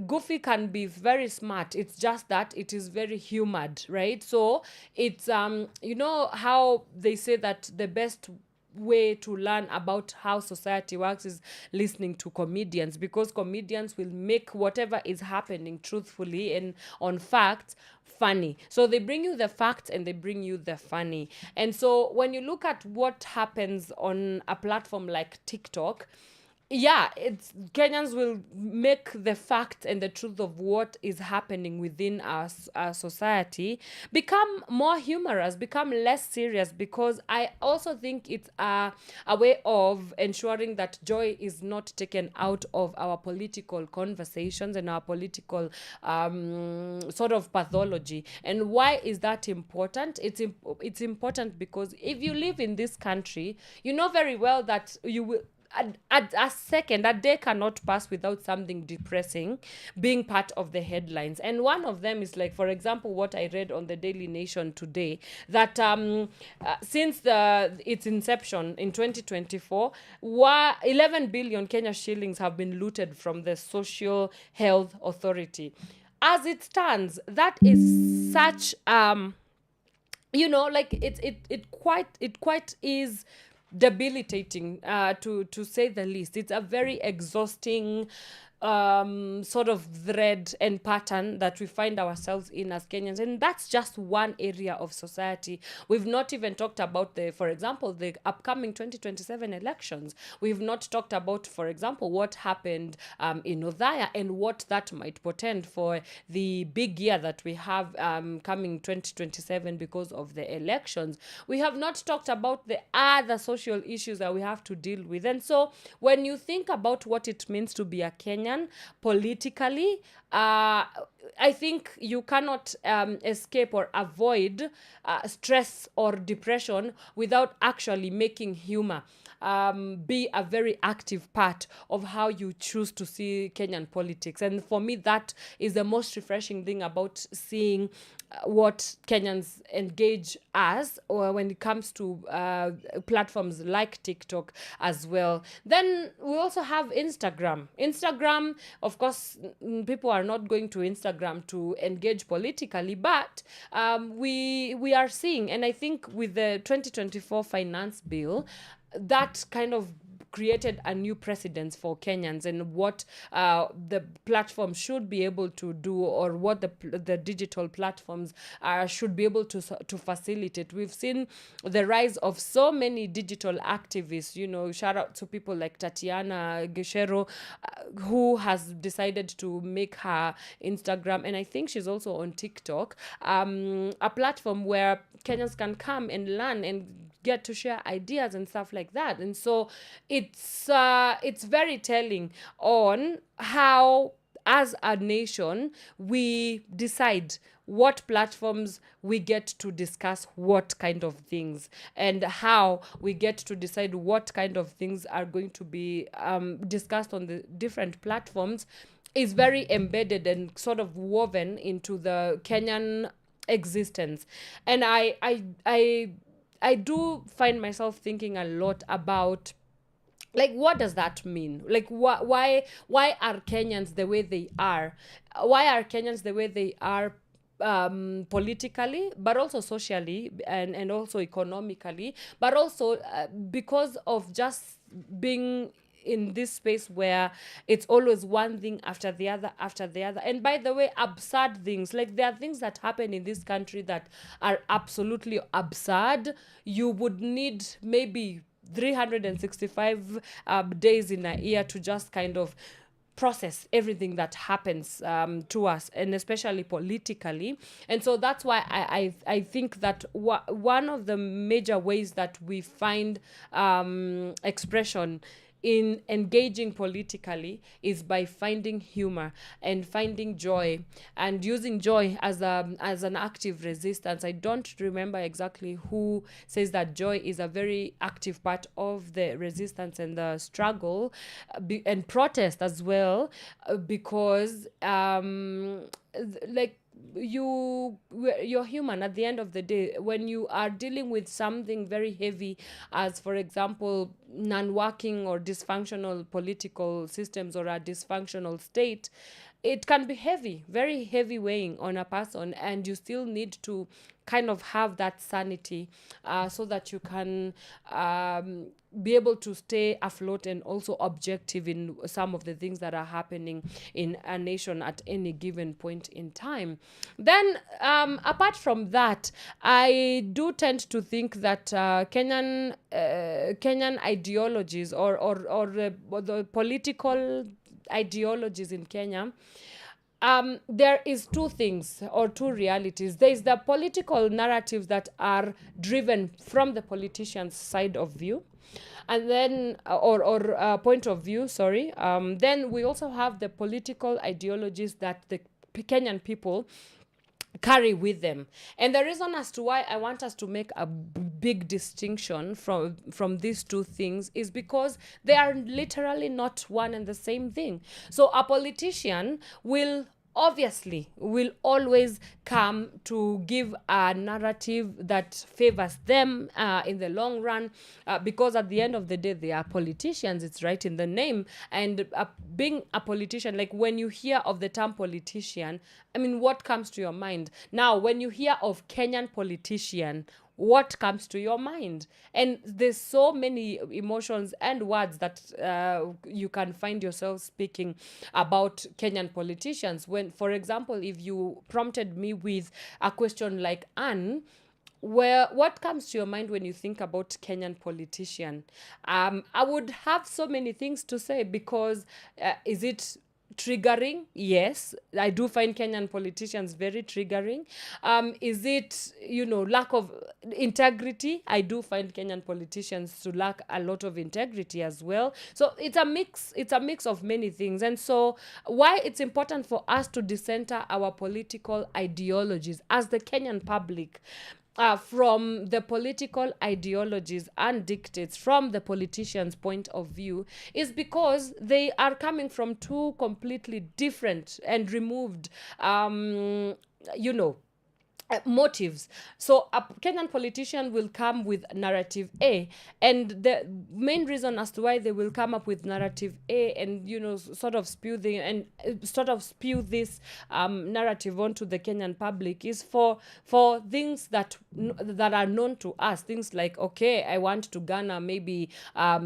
Goofy can be very smart. It's just that it is very humored, right? So it's how they say that the best way to learn about how society works is listening to comedians, because comedians will make whatever is happening truthfully and on facts funny. So they bring you the facts and they bring you the funny. And so when you look at what happens on a platform like TikTok, it's Kenyans will make the facts and the truth of what is happening within our society become more humorous, become less serious, because I also think it's a way of ensuring that joy is not taken out of our political conversations and our political sort of pathology. And why is that important? It's important because if you live in this country, you know very well that you will, a day cannot pass without something depressing being part of the headlines. And one of them is, like, for example, what I read on the Daily Nation today, that since its inception in 2024, 11 billion Kenya shillings have been looted from the Social Health Authority. As it stands, that is such it quite is debilitating, to say the least. It's a very exhausting sort of thread and pattern that we find ourselves in as Kenyans. And that's just one area of society. We've not even talked about for example, the upcoming 2027 elections. We've not talked about, for example, what happened in Othaya and what that might portend for the big year that we have coming 2027 because of the elections. We have not talked about the other social issues that we have to deal with. And so when you think about what it means to be a Kenyan politically, I think you cannot escape or avoid stress or depression without actually making humor be a very active part of how you choose to see Kenyan politics. And for me, that is the most refreshing thing about seeing what Kenyans engage as, or when it comes to platforms like TikTok as well. Then we also have Instagram. Instagram, of course, people are not going to Instagram to engage politically, but we are seeing, and I think with the 2024 finance bill, that kind of created a new precedence for Kenyans and what the platform should be able to do, or what the digital platforms should be able to facilitate. We've seen the rise of so many digital activists, shout out to people like Tatiana Geshero, who has decided to make her Instagram, and I think she's also on TikTok, a platform where Kenyans can come and learn and get to share ideas and stuff like that. And so it's very telling on how, as a nation, we decide what platforms we get to discuss what kind of things, and how we get to decide what kind of things are going to be discussed on the different platforms, is very embedded and sort of woven into the Kenyan existence. And I do find myself thinking a lot about, like, what does that mean? Like, why are Kenyans the way they are? Why are Kenyans the way they are politically, but also socially, and also economically, but also because of just being in this space where it's always one thing after the other. And by the way, absurd things, like there are things that happen in this country that are absolutely absurd. You would need maybe 365 days in a year to just kind of process everything that happens to us, and especially politically. And so that's why I think that one of the major ways that we find expression in engaging politically is by finding humor and finding joy, and using joy as an active resistance. I don't remember exactly who says that joy is a very active part of the resistance and the struggle, and protest as well, because like, you're human at the end of the day. When you are dealing with something very heavy, as for example non-working or dysfunctional political systems, or a dysfunctional state, it can be heavy, very heavy weighing on a person, and you still need to kind of have that sanity so that you can be able to stay afloat and also objective in some of the things that are happening in a nation at any given point in time. Then apart from that, I do tend to think that Kenyan ideologies, or the political ideologies in Kenya, there is two things, or two realities. There is the political narratives that are driven from the politician's side of view, and then or point of view, sorry. Then we also have the political ideologies that the Kenyan people carry with them. And the reason as to why I want us to make a big distinction from these two things is because they are literally not one and the same thing. So a politician will always come to give a narrative that favors them in the long run, because at the end of the day, they are politicians. It's right in the name. And being a politician, like when you hear of the term politician, I mean, what comes to your mind? Now, when you hear of Kenyan politician, what comes to your mind? And there's so many emotions and words that you can find yourself speaking about Kenyan politicians. When, for example, if you prompted me with a question like, Anne, what comes to your mind when you think about Kenyan politician? I would have so many things to say, because is it triggering? Yes, I do find Kenyan politicians very triggering. Is it, lack of integrity? I do find Kenyan politicians to lack a lot of integrity as well. So it's a mix of many things. And so why it's important for us to decenter our political ideologies as the Kenyan public from the political ideologies and dictates from the politicians' point of view is because they are coming from two completely different and removed, you know, motives. So a Kenyan politician will come with narrative A, and the main reason as to why they will come up with narrative A and, you know, sort of spew this narrative onto the Kenyan public is for things that are known to us, things like, okay, I want to garner maybe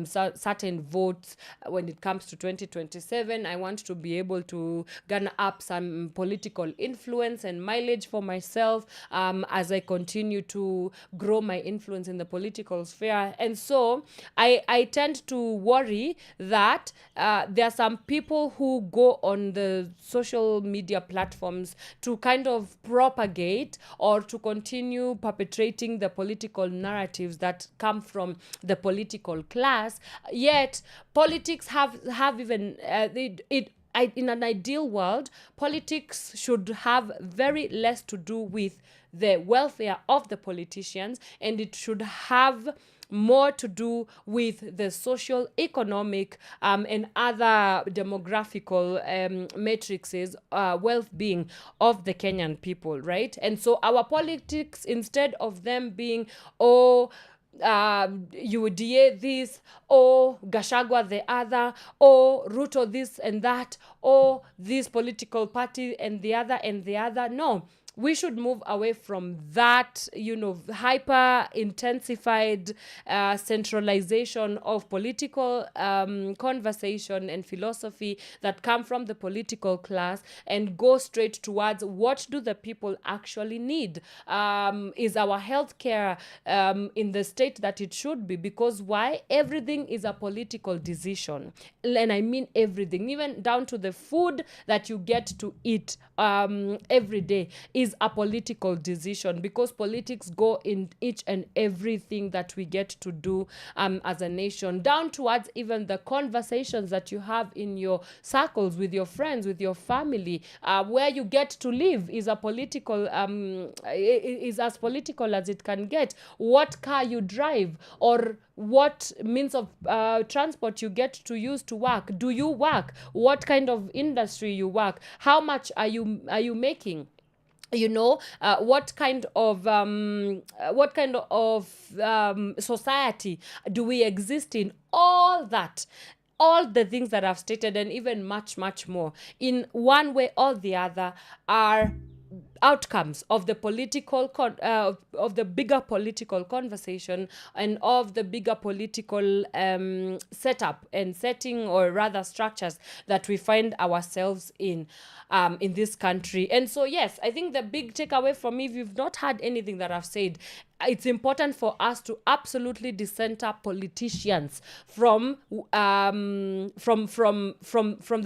certain votes when it comes to 2027. I want to be able to garner up some political influence and mileage for myself as I continue to grow my influence in the political sphere. And so I tend to worry that there are some people who go on the social media platforms to kind of propagate or to continue perpetrating the political narratives that come from the political class. Yet politics have even in an ideal world, politics should have very less to do with the welfare of the politicians, and it should have more to do with the social, economic, and other demographical matrices, well-being of the Kenyan people, right? And so our politics, instead of them being, UDA this, or Gashagwa the other, or Ruto this and that, or this political party and the other. No, we should move away from that, you know, hyper intensified centralization of political conversation and philosophy that come from the political class, and go straight towards what do the people actually need. Is our healthcare in the state that it should be? Because why? Everything is a political decision, and I mean everything, even down to the food that you get to eat every day is a political decision, because politics go in each and everything that we get to do as a nation, down towards even the conversations that you have in your circles with your friends, with your family, where you get to live is a political is as political as it can get. What car you drive, or what means of transport you get to use to work. Do you work? What kind of industry you work? How much are you making? You know, what kind of society do we exist in? All that, all the things that I've stated, and even much, much more, in one way or the other, are outcomes of the political of the bigger political conversation, and of the bigger political setup and setting, or rather structures, that we find ourselves in this country. And so, yes, I think the big takeaway from me, if you've not heard anything that I've said, it's important for us to absolutely decenter politicians from the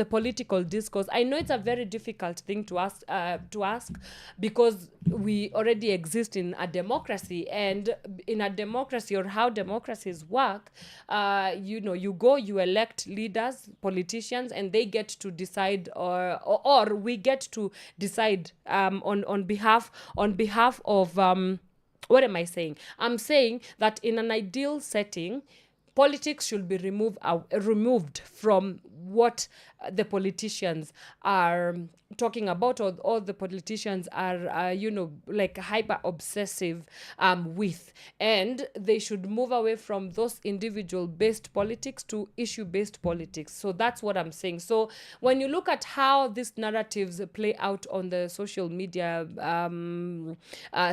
political discourse. I know it's a very difficult thing to ask, because we already exist in a democracy, and in a democracy, or how democracies work, you elect leaders, politicians, and they get to decide, or we get to decide on behalf of what am I saying? I'm saying that in an ideal setting, politics should be removed from what the politicians are talking about, or all the politicians are like hyper obsessive with, and they should move away from those individual based politics to issue based politics. So that's what I'm saying. So when you look at how these narratives play out on the social media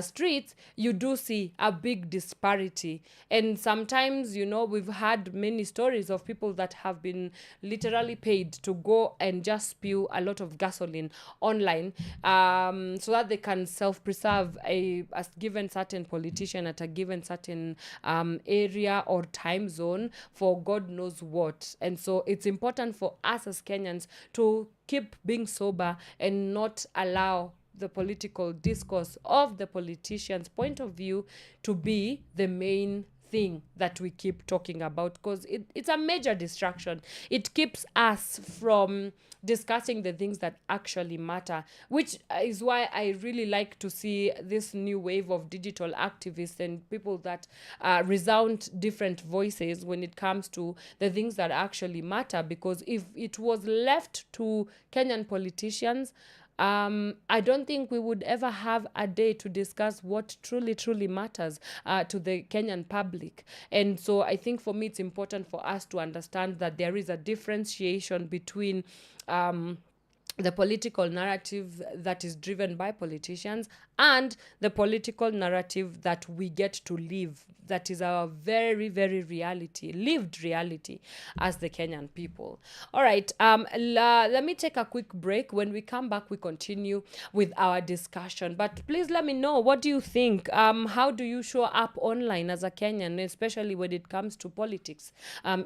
streets, you do see a big disparity. And sometimes, we've had many stories of people that have been literally paid to go and just spew a lot of gasoline online, so that they can self-preserve a given certain politician at a given certain area or time zone for God knows what. And so it's important for us as Kenyans to keep being sober and not allow the political discourse of the politician's point of view to be the main thing that we keep talking about, because it's a major distraction. It keeps us from discussing the things that actually matter, which is why I really like to see this new wave of digital activists and people that resound different voices when it comes to the things that actually matter. Because if it was left to Kenyan politicians, I don't think we would ever have a day to discuss what truly matters to the Kenyan public. And so I think for me, it's important for us to understand that there is a differentiation between the political narrative that is driven by politicians and the political narrative that we get to live, that is our very lived reality as the Kenyan people. All right, let me take a quick break. When we come back, we continue with our discussion. But please let me know, what do you think? How do you show up online as a Kenyan, especially when it comes to politics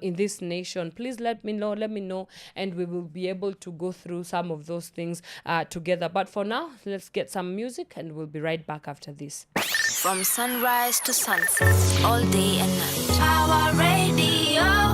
in this nation? Please let me know, and we will be able to go through some of those things together. But for now, let's get some music, and we'll be right back after this. From sunrise to sunset, all day and night. Power Radio.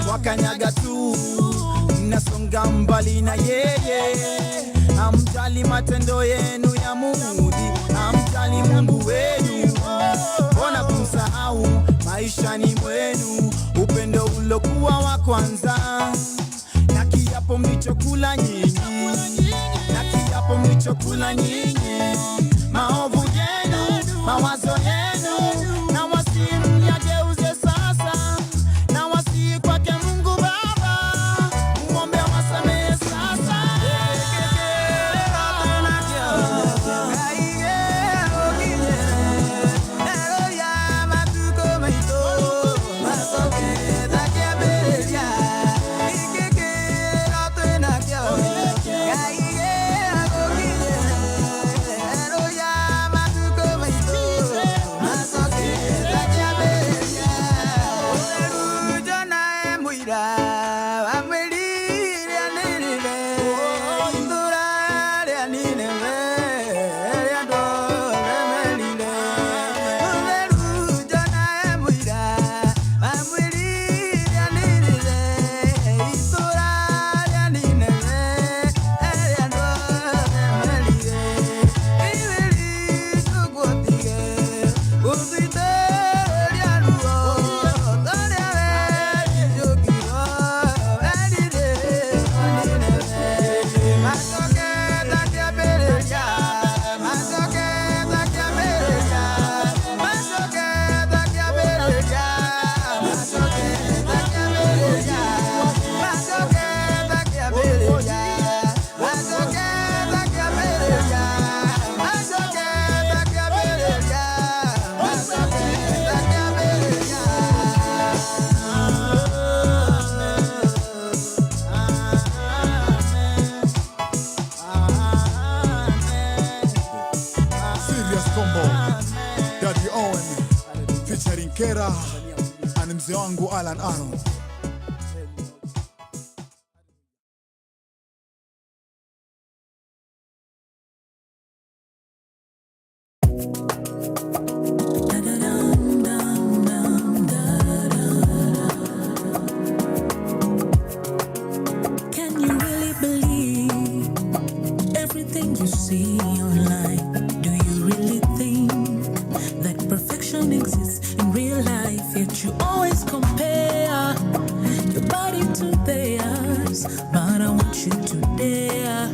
Wakanyaga tu nasonga mbali na yeye, amjali matendo yenu ya mudi, amjali Mungu wenu, mbona kumsahau maisha ni mwenu, upendo ulokuwa wa kwanza, na kiapo mlichokula nyinyi, na kiapo mlichokula nyinyi, maovu yenu, mawazo yenu, na wasimu yageuze sasa, na wasi kwake Mungu Baba, muombe wasamehe sasa. Daddy Owen featuring Kera and mzee wangu Alan Arnold. Can you really believe everything you see online? Do you really think that perfection exists in real life? Yet you always compare your body to theirs. But I want you to dare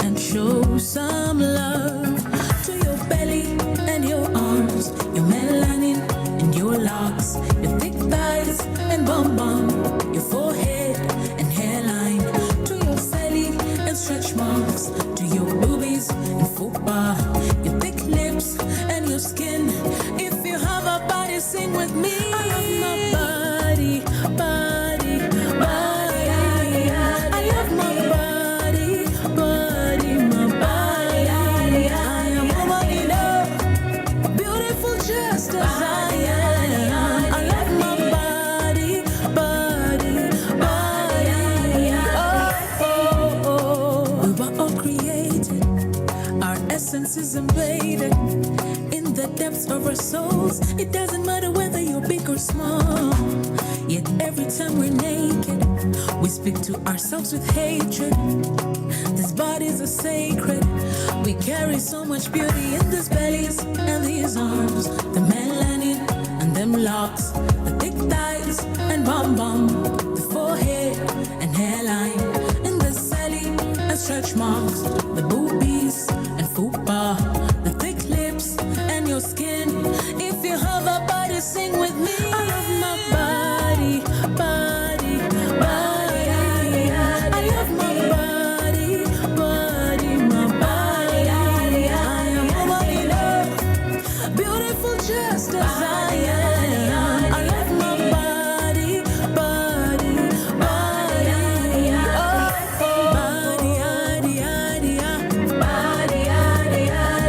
and show some love to your belly and your arms, your melanin and your locks, your thick thighs and bum bum, your forehead and hairline, to your belly and stretch marks, to your boobies and fupa, your thick lips and your skin. If you have a body, sing with me. I love my body, body, body. I love my body, body, my body. I am a woman in love, beautiful just as I am. I love my body, body, body. Oh, oh, oh. We were all created, our essence is invaded in the depths of our souls. It doesn't matter whether you're big or small. Yet every time we're naked, we speak to ourselves with hatred. These bodies are sacred. We carry so much beauty in these bellies and these arms, the melanin and them locks, the thick thighs and bum bum, the forehead and hairline, and the belly and stretch marks, the boobies and fupa, the thick lips and your skin. If you have a body, sing with me. I love my body, body, body. I love my body, body, my body. I am a woman in love, beautiful just as I am. I love my body, body, body. Oh, oh. Body, body,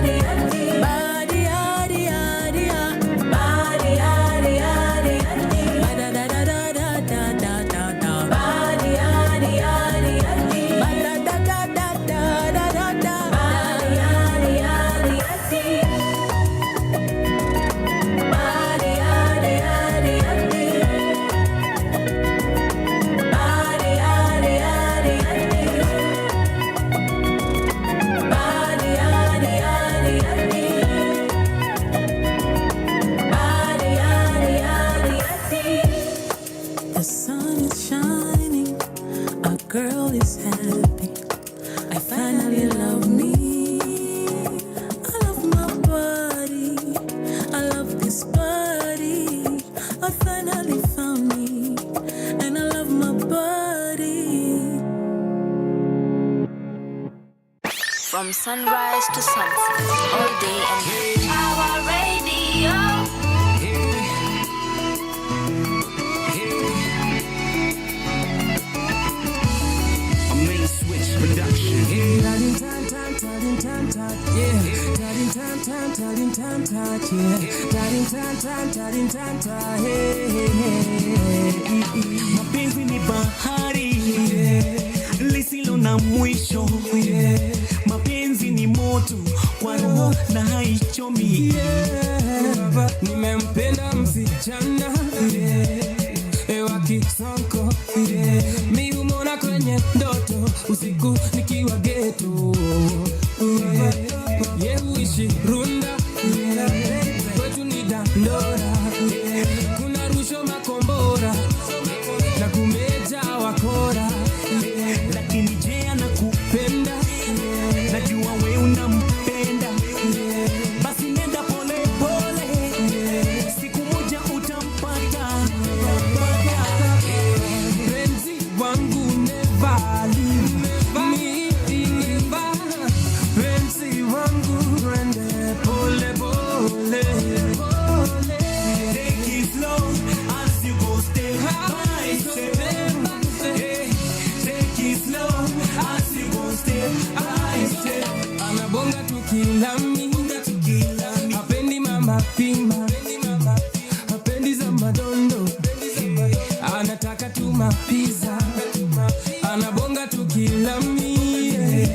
body, body, body, body, body, The sun is shining, a girl is happy. I finally love me. I love my body, I love this body. I finally found me, and I love my body. From sunrise to sunset, all day and night. Our radio. Mapenzi ni bahari lisilo na mwisho. Mapenzi ni moto kwa roho na haichomi. Nimempenda msichana ewa kisonko, mi humona kwenye ndoto usiku nikiwa ghetto. Huishi Runda, kwetu ni Dandora, kuna rusho makombora na kumeja wakora. Lakini je anakupenda, najua we unampenda. Basi nenda pole pole, siku moja utampata. Penzi wangu never leave me, never. Penzi wangu rende pole pole. Take it slow as you go step by step. Take it slow as you go step by step. Anabonga tukilami, pima, hapendi za madondo, anataka tu mapiza, anabonga tu kila mie,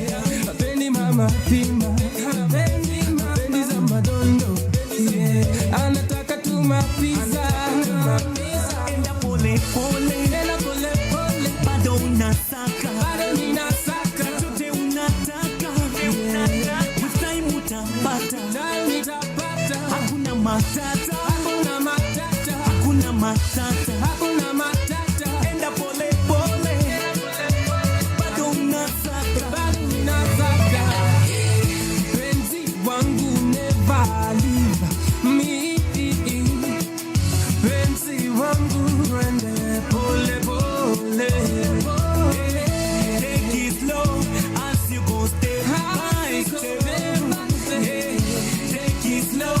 hapendi mama pima, hapendi za madondo, anataka tu mapiza. Enda pole pole, bado unasaka, chote unataka, with time utapata, hakuna matata, hakuna matata, enda pole pole, bado unasaka, penzi wangu never leave me, penzi wangu ende pole pole, take it slow as you go step by step, take it slow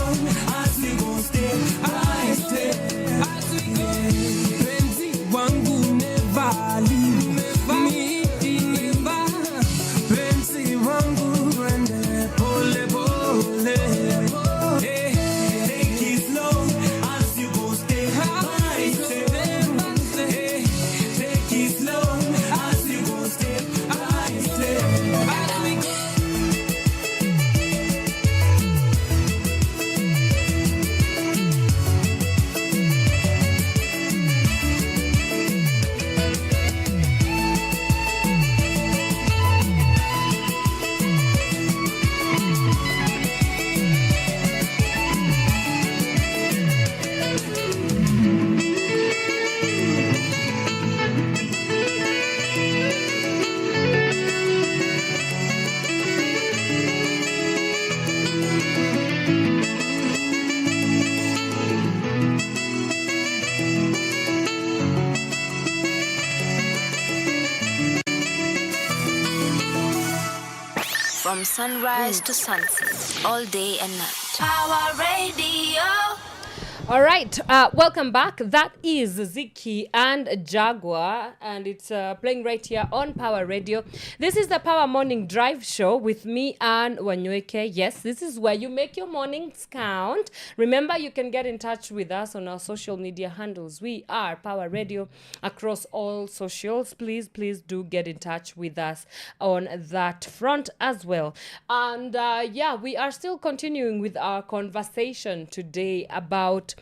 as you go step by step, penzi wangu never leave me, penzi wangu ende pole pole, take it slow as you go step by step, take it slow as you go step by step. From sunrise to sunset, all day and night. Power Radio. All right, welcome back. That is Ziki and Jaguar, and it's playing right here on Power Radio. This is the Power Morning Drive Show with me and Wanyoike. Yes, this is where you make your mornings count. Remember, you can get in touch with us on our social media handles. We are Power Radio across all socials. Please do get in touch with us on that front as well. And yeah, we are still continuing with our conversation today about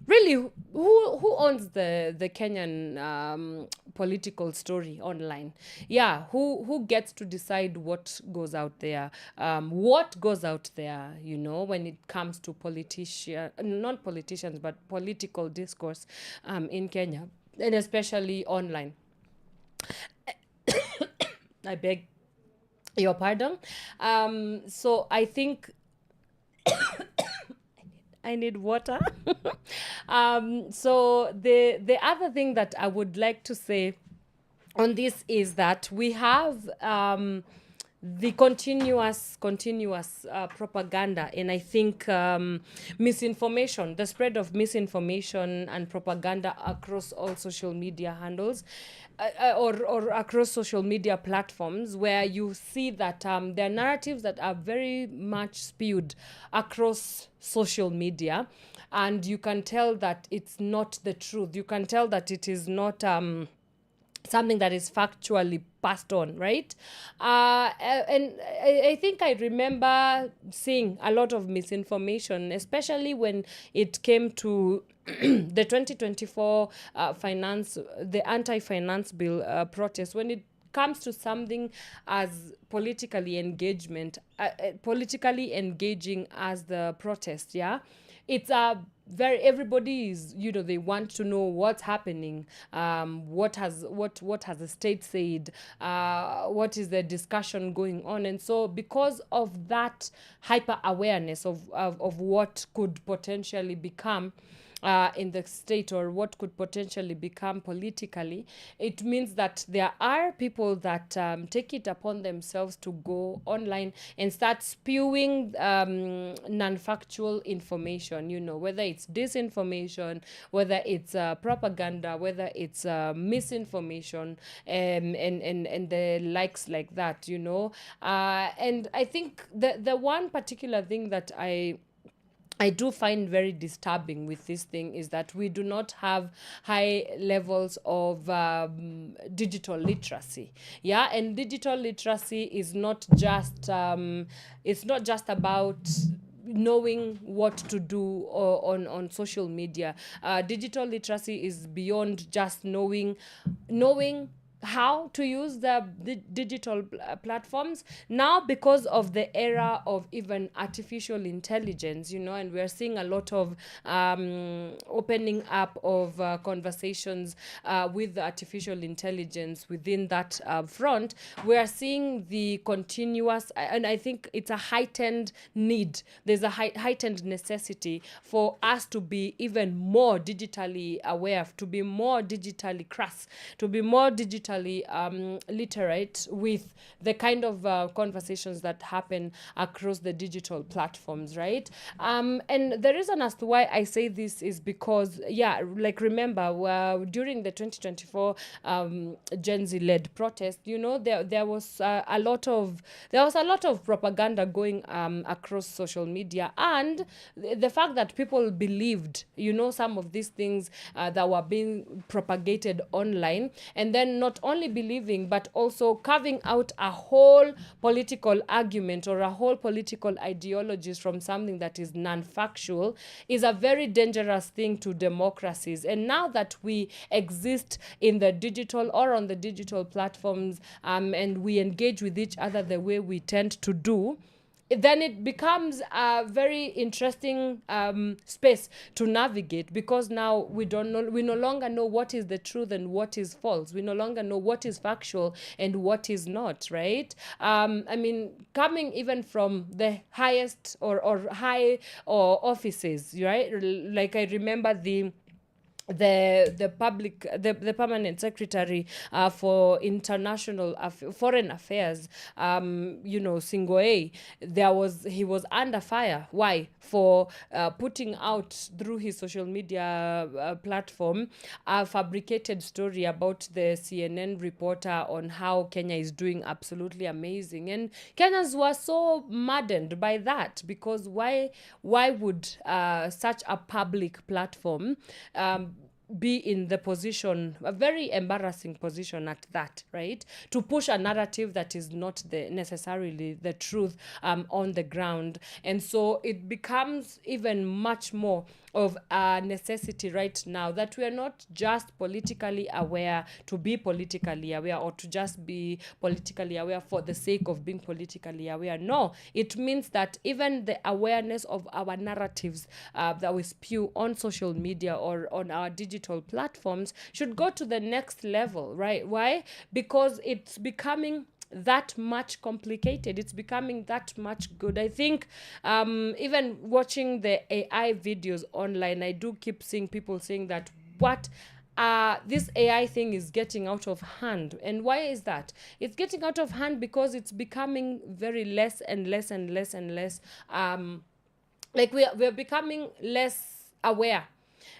really who owns the Kenyan political story online. Yeah, who gets to decide what goes out there, you know, when it comes to not politicians but political discourse in Kenya, and especially online. I beg your pardon. So I think I need water. So the other thing that I would like to say on this is that we have the continuous propaganda, and I think misinformation, the spread of misinformation and propaganda across all social media handles, or across social media platforms, where you see that there are narratives that are very much spewed across social media, and you can tell that it's not the truth. You can tell that it is not something that is factually passed on, right? And I think I remember seeing a lot of misinformation, especially when it came to the 2024 the anti-finance bill protest. When it comes to something as politically engaging as the protest, yeah, it's everybody is, you know, they want to know what's happening, what has the state said, what is the discussion going on. And so because of that hyper awareness of what could potentially become in the state, or what could potentially become politically, it means that there are people that take it upon themselves to go online and start spewing non-factual information, you know, whether it's disinformation, whether it's propaganda, whether it's misinformation, and the likes like that, you know. And I think the one particular thing that I I do find very disturbing with this thing is that we do not have high levels of digital literacy. Yeah, and digital literacy is not just it's not just about knowing what to do on social media. Digital literacy is beyond just knowing how to use the digital platforms now, because of the era of even artificial intelligence, and we're seeing a lot of opening up of conversations with artificial intelligence within that front. We're seeing the continuous, and I think it's a heightened need. There's a heightened necessity for us to be even more digitally aware, to be more digitally crass, to be more digitally literate with the kind of conversations that happen across the digital platforms, right? And the reason as to why I say this is because, remember, during the 2024 Gen Z-led protest, there was a lot of propaganda going across social media, and the fact that people believed, some of these things that were being propagated online, and then not only believing but also carving out a whole political argument or a whole political ideologies from something that is non-factual, is a very dangerous thing to democracies. And now that we exist in the digital or on the digital platforms, and we engage with each other the way we tend to do, then it becomes a very interesting space to navigate, because now we no longer know what is the truth and what is false. We no longer know what is factual and what is not, right? Coming even from the highest or high or offices, right? Like I remember the permanent secretary for international foreign affairs, Singoe, he was under fire. Why? For putting out through his social media platform a fabricated story about the CNN reporter on how Kenya is doing absolutely amazing, and Kenyans were so maddened by that, because why would such a public platform be in the position, a very embarrassing position at that, right? To push a narrative that is not necessarily the truth on the ground. And so it becomes even much more of a necessity right now that we are not just politically aware to be politically aware, or to just be politically aware for the sake of being politically aware. No, it means that even the awareness of our narratives that we spew on social media or on our digital platforms should go to the next level, right? Why? Because it's becoming that much complicated. It's becoming that much good. I think even watching the AI videos online, I do keep seeing people saying that this AI thing is getting out of hand. And why is that? It's getting out of hand because it's becoming very less and less and less and less. We're becoming less aware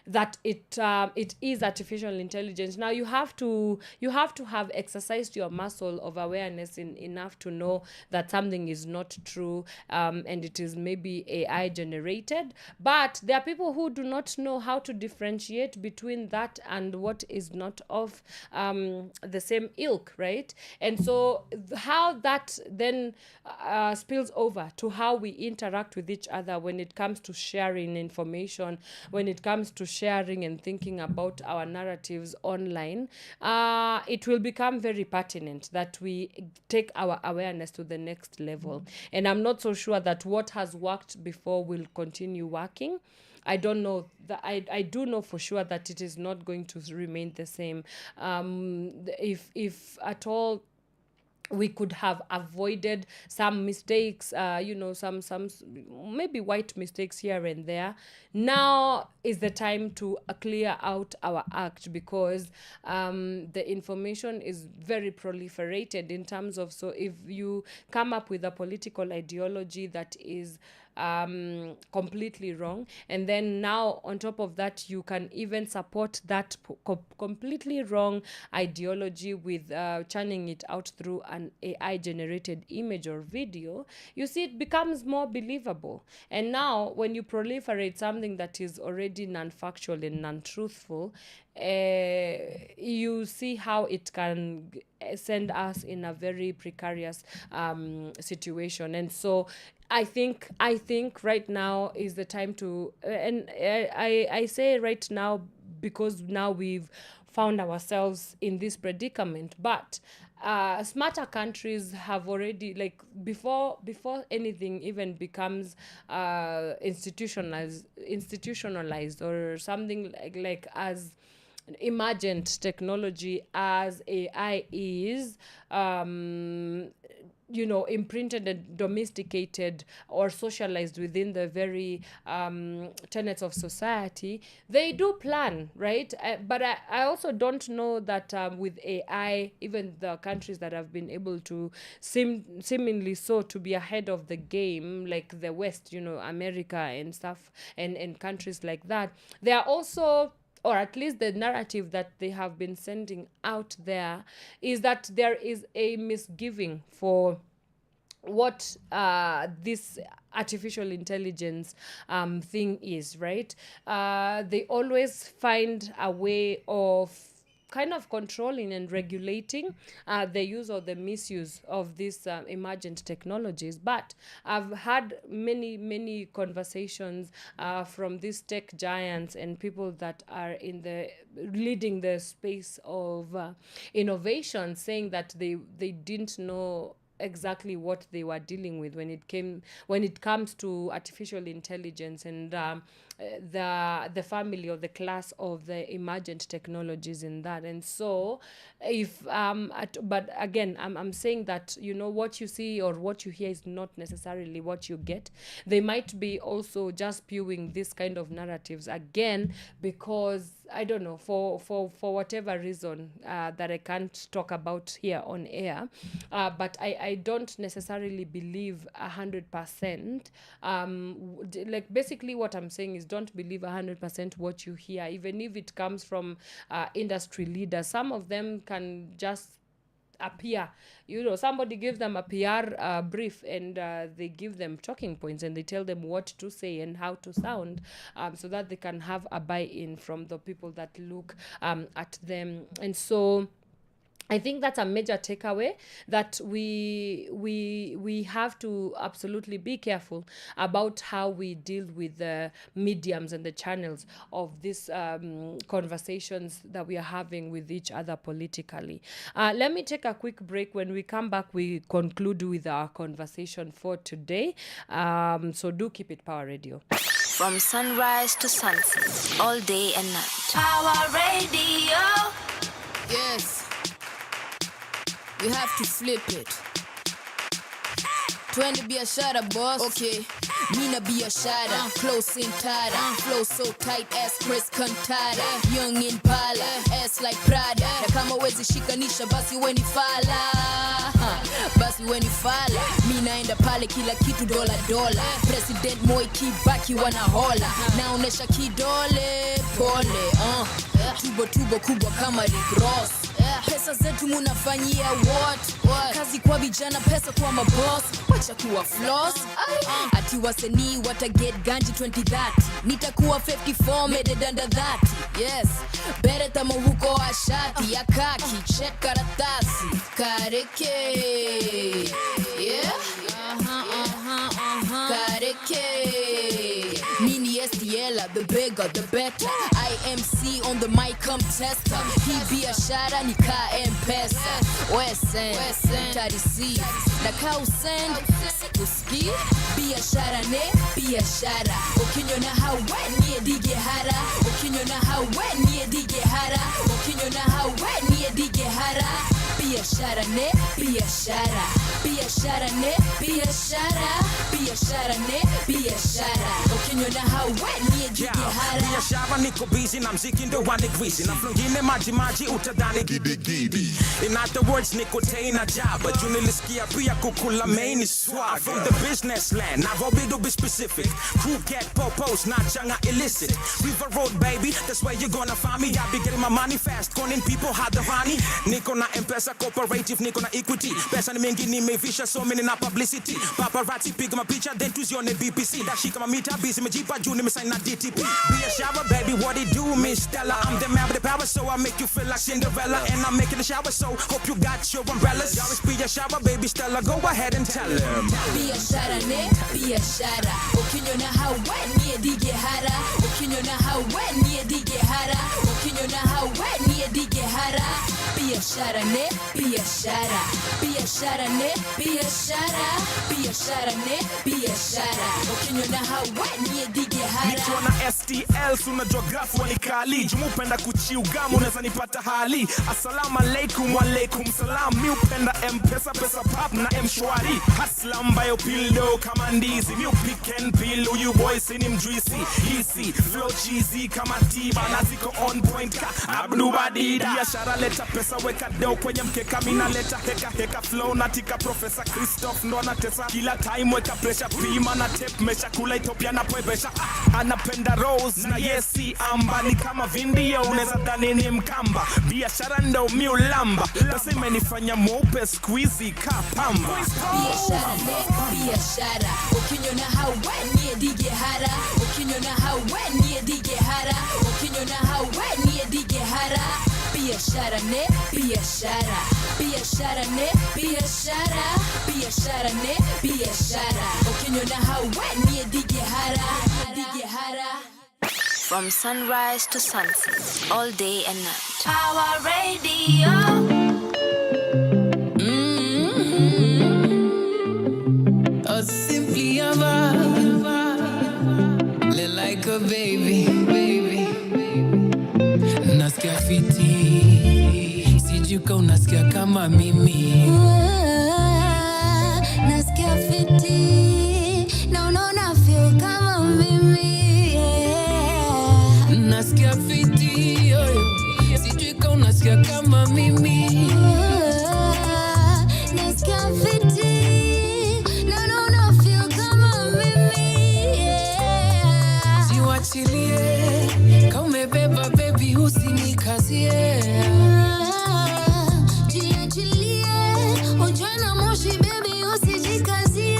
that it is artificial intelligence. Now you have to have exercised your muscle of awareness enough to know that something is not true, and it is maybe AI generated. But there are people who do not know how to differentiate between that and what is not of the same ilk, right? And so how that then spills over to how we interact with each other when it comes to sharing information, when it comes to sharing and thinking about our narratives online, it will become very pertinent that we take our awareness to the next level. And I'm not so sure that what has worked before will continue working. I don't know. I do know for sure that it is not going to remain the same. If at all we could have avoided some mistakes, some maybe white mistakes here and there. Now is the time to clear out our act, because the information is very proliferated in terms of, so if you come up with a political ideology that is completely wrong. And then now on top of that, you can even support that completely wrong ideology with churning it out through an AI generated image or video. You see, it becomes more believable. And now when you proliferate something that is already non-factual and non-truthful, you see how it can send us in a very precarious situation. And so I think right now is the time to, and I say right now because now we've found ourselves in this predicament. But smarter countries have already, like, before anything even becomes institutionalized or something like as emergent technology as AI is, imprinted and domesticated or socialized within the very tenets of society, they do plan, right? But I also don't know that with AI, even the countries that have been able to seemingly so to be ahead of the game, like the West, America and stuff, and countries like that, they are also, or at least the narrative that they have been sending out there, is that there is a misgiving for what this artificial intelligence thing is, right? They always find a way of kind of controlling and regulating the use or the misuse of these emergent technologies. But I've had many conversations from these tech giants and people that are leading the space of innovation, saying that they didn't know exactly what they were dealing with when it comes to artificial intelligence and the family or the class of the emergent technologies in that. And so but again, I'm saying that what you see or what you hear is not necessarily what you get. They might be also just spewing this kind of narratives again because I don't know, for whatever reason that I can't talk about here on air, but I don't necessarily believe 100%. Like basically what I'm saying is don't believe 100% what you hear, even if it comes from industry leaders. Some of them can just appear, somebody gives them a PR brief and they give them talking points and they tell them what to say and how to sound, so that they can have a buy-in from the people that look at them. And so I think that's a major takeaway, that we have to absolutely be careful about how we deal with the mediums and the channels of these conversations that we are having with each other politically. Let me take a quick break. When we come back, we conclude with our conversation for today. So do keep it Power Radio. From sunrise to sunset, all day and night. Power Radio. Yes. You have to flip it. Twende biashara boss. Okay. Mina biashara. Close in tada. Flow so tight as Chris Cantata. Young in pala. Ass like Prada. Na kama wezi shikanisha basi weni fala. Basi weni fala. Mina enda pale kila kitu dola. President Moi Kibaki wanahola. Naonesha kidole. Pole. Tubo kubwa kama Rick Ross. Pesa zetu munafanyia what? Kazi kwa vijana, pesa kwa maboss. Wacha kuwa Flozz. Ati wasanii wata get ganji 2030. Nitakuwa 54 made under that. Yes. Bere tamo huko ashati ya kaki. Check karatasi. Kareke. Yeah. Kareke. Nini Estiela, the bigger, the better. IMC on the mic, come tester. He biashara ni ka M-Pesa. Wesen, tarisi. Na ka usend, sikuski. Biashara ne, biashara. Okinyo na hawe niye dige hara. Okinyo na hawe niye dige hara. Okinyo na hawe niye dige hara. Biashara ne, biashara. Biashara ne, biashara. Biashara ne, biashara. Okinyo na hawe niye biashara niko busy na mziki ndo wanigwizi na flungine maji utadhani gidi. In other words niko tena jaba juu nilisikia pia kukula main swag from the business land Nairobi to be specific crew cat popos not changa illicit River Road baby that's where you gonna find me I be getting my money fast calling people hadavani niko na M-Pesa cooperative niko na equity pesa ni mingi nimevisha so many na publicity paparazzi piga mapicha then tuzione BBC dashika mamita busy mejipa juu nimesign na DTP be a shower baby what it do Miss Stella I'm the man with the power so I make you feel like Cinderella and I'm making the shower so hope you got your umbrellas always be a shower baby Stella go ahead and tell him biashara ne biashara ukinyona hawe nie dige hara ukinyona hawe nie dige hara ukinyona hawe nie dige hara biashara ne biashara biashara ne biashara biashara ne biashara ukinyona hawe nie dige hara nikiwa na STL suna geography wanikali jumupenda kuchiugamu unaweza nipata hali assalamu alaikum walaikum salam mi upenda M-Pesa pesa pap na M-Shwari hasla ambayo pildo kama ndizi mi pick and peel uyu boy sini mjuisi easy flow cheesy kama tiba na ziko on point ka abdu badida biashara leta pesa weka dough kwenye mkeka mina leta heka flow natika Professor Christoph ndo anatesa kila time weka pressure pima na tape mesha kula Ethiopia na poebesha anapenda rose na yesi amba ni kama vindio unaweza dhani ni mkamba biashara ndo miulamba pesa imenifanya mweupe squeezy kapamba biashara ne biashara ukinyona hawe nie dige hara ukinyona hawe nie dige hara ukinyona hawe nie dige hara biashara ne biashara biashara ne biashara biashara ne biashara ukinyona hawe nie dige hara dige hara From sunrise to sunset, all day and night. Power Radio. Simply a vibe, like a baby. Nasikia fiti, sijuka unasikia kama mimi. Nasikia fiti, na feel kama mimi. Nasikia fiti, sijuka unasikia kama mimi. Nasikia fiti. Jiwachilie, kama umebeba baby usinikazie. Jiachilie, ujana moshi baby usijikazie.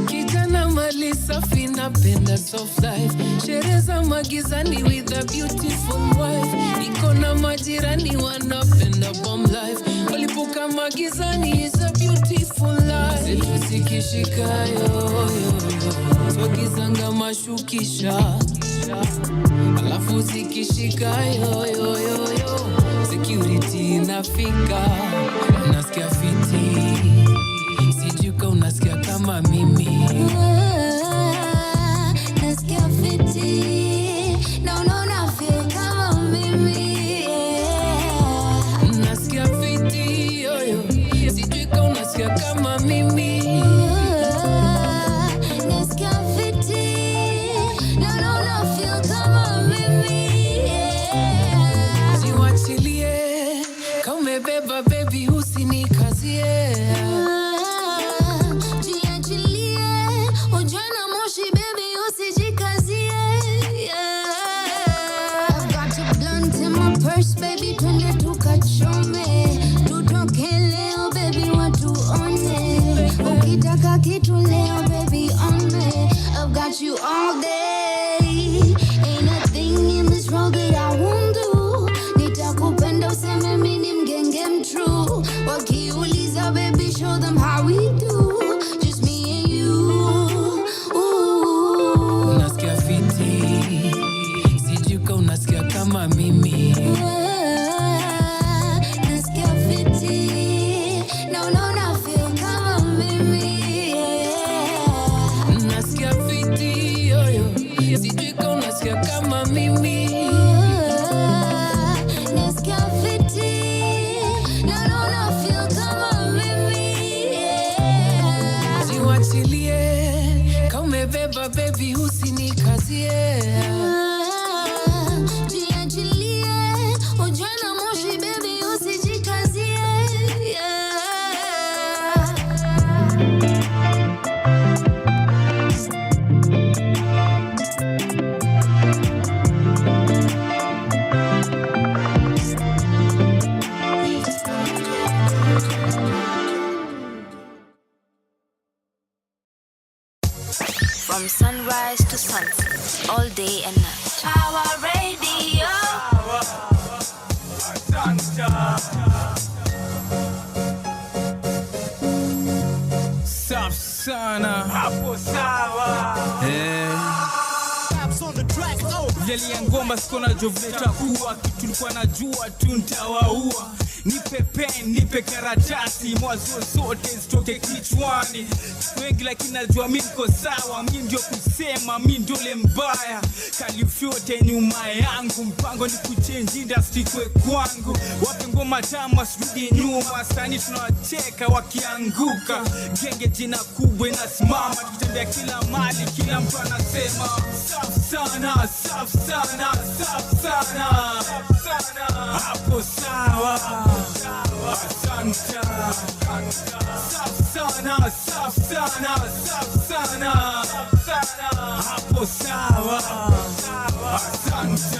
Kijana mali safi napenda soft life. Sherehe za magizani with a beautiful wife. Niko na majirani wanapenda bomb life. Walipuka magizani is a beautiful life. Zetu zikishika yo. Swagizanga mashukisha. Alafu zikishika yo. Security inafika. Nasikia fiti. Sijuka unasikia kama mimi. Nasikia fiti. Na feel kama mimi. Nasikia fiti. Sijuka unasikia kama mimi. Nasikia fiti. Na feel kama mimi. Jiwachilie, kama umebeba baby usinikazie. Jiachilie, ujana moshi baby usijikazie. I've got a blunt in my purse baby, twende tukachome. Tutoke leo baby watu one. Ukitaka kitu leo baby on me. I've got you all day. Ain't a thing in this world that I won't do. Nitakupenda useme mimi ni mgenge mtrue. Wakiuliza baby show them how we do. Just me and you. Ooh. Nasikia fiti. Sijuka unasikia kama mimi. Nasikia fiti. Na feel kama mimi. Nasikia fiti. umebeba baby usinikazie. Jiachilie, ujana moshi baby usijikazie. From sunrise to sunset, all day and night. Power Radio. Safi sana hapo sawa. Yeli ya ngoma siko na jovleta kuwa kitu tulikuwa najua tu nitawaua. Nipe pen, nipe karatasi, mwazo zote zitoke kichwani. Wengi lakini najua mimi niko sawa, mimi ndio kusema, mimi ndio le mbaya. Kalifyote nyuma yangu, mpango ni kuchange industry kwe kwangu. Wape ngoma tamu asirudi nyuma, sani tunawacheka wakianguka. Genge jina kubwa inasimama, tukitembea kila mali, kila mtu anasema safi sana, safi sana, safi sana, hapo sawa. Asante. Safi sana, safi sana, safi sana, hapo sawa. Asante.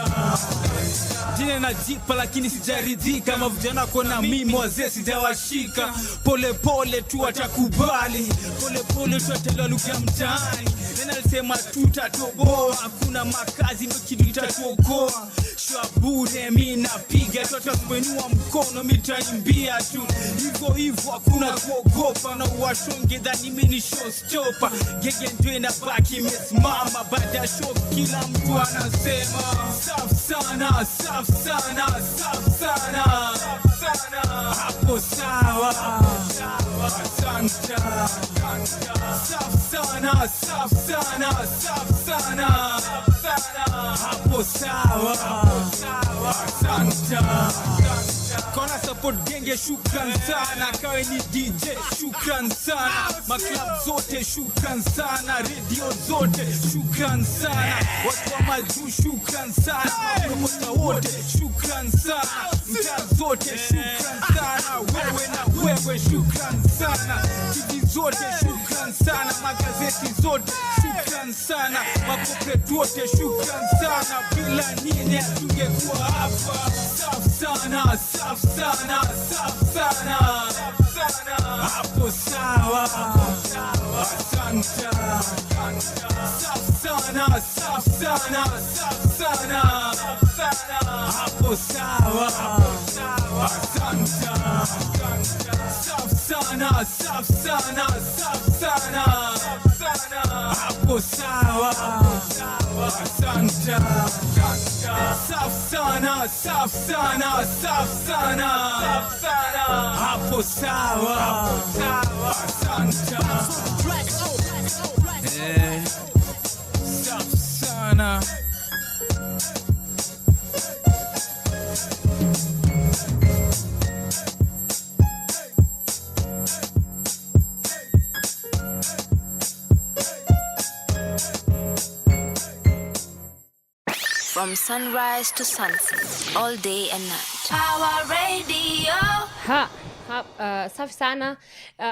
Jina najipa lakini sijaridhika, mavijana kona mimi wazee sijawashika. Pole pole tu watakubali, pole pole tu watelewa lugha mtaani. Nena alisema tutatoboa, hakuna makazi ndo kitu itatuokoa. Shwabure mimi napiga, tutaspenua mkono mitaimbia tu. Hivyo hivyo hakuna kuogopa, na uwashonge dhani mimi ni showstopper. Gege ndio inabaki imesimama, baada ya show kila mtu anasema safi sana, safi sana, safi sana, hapo sawa. Asante. Safi sana, safi sana, safi sana, hapo sawa. Asante. Kona support genge shukran sana, kawe ni DJ shukran sana, maklub zote shukran sana, radio zote shukran sana, watu wa majuu shukran sana, mapromota wote shukran sana, mtaa zote shukran sana, wewe na wewe shukran sana, TV zote shukran sana, magazeti zote shukran sana, makopetu wote shukran sana, bila nini hatungekuwa hapa. Safi sana, safi sana, safi sana, hapo sawa. Asante. Safi sana, safi sana, safi sana, hapo sawa. Asante. Safi sana, safi sana, safi sana, hapo sawa. Asante. Safi sana, safi sana, safi sana, hapo sawa. Asante. Safi sana. From sunrise to sunset, all day and night. Power Radio. Safi sana,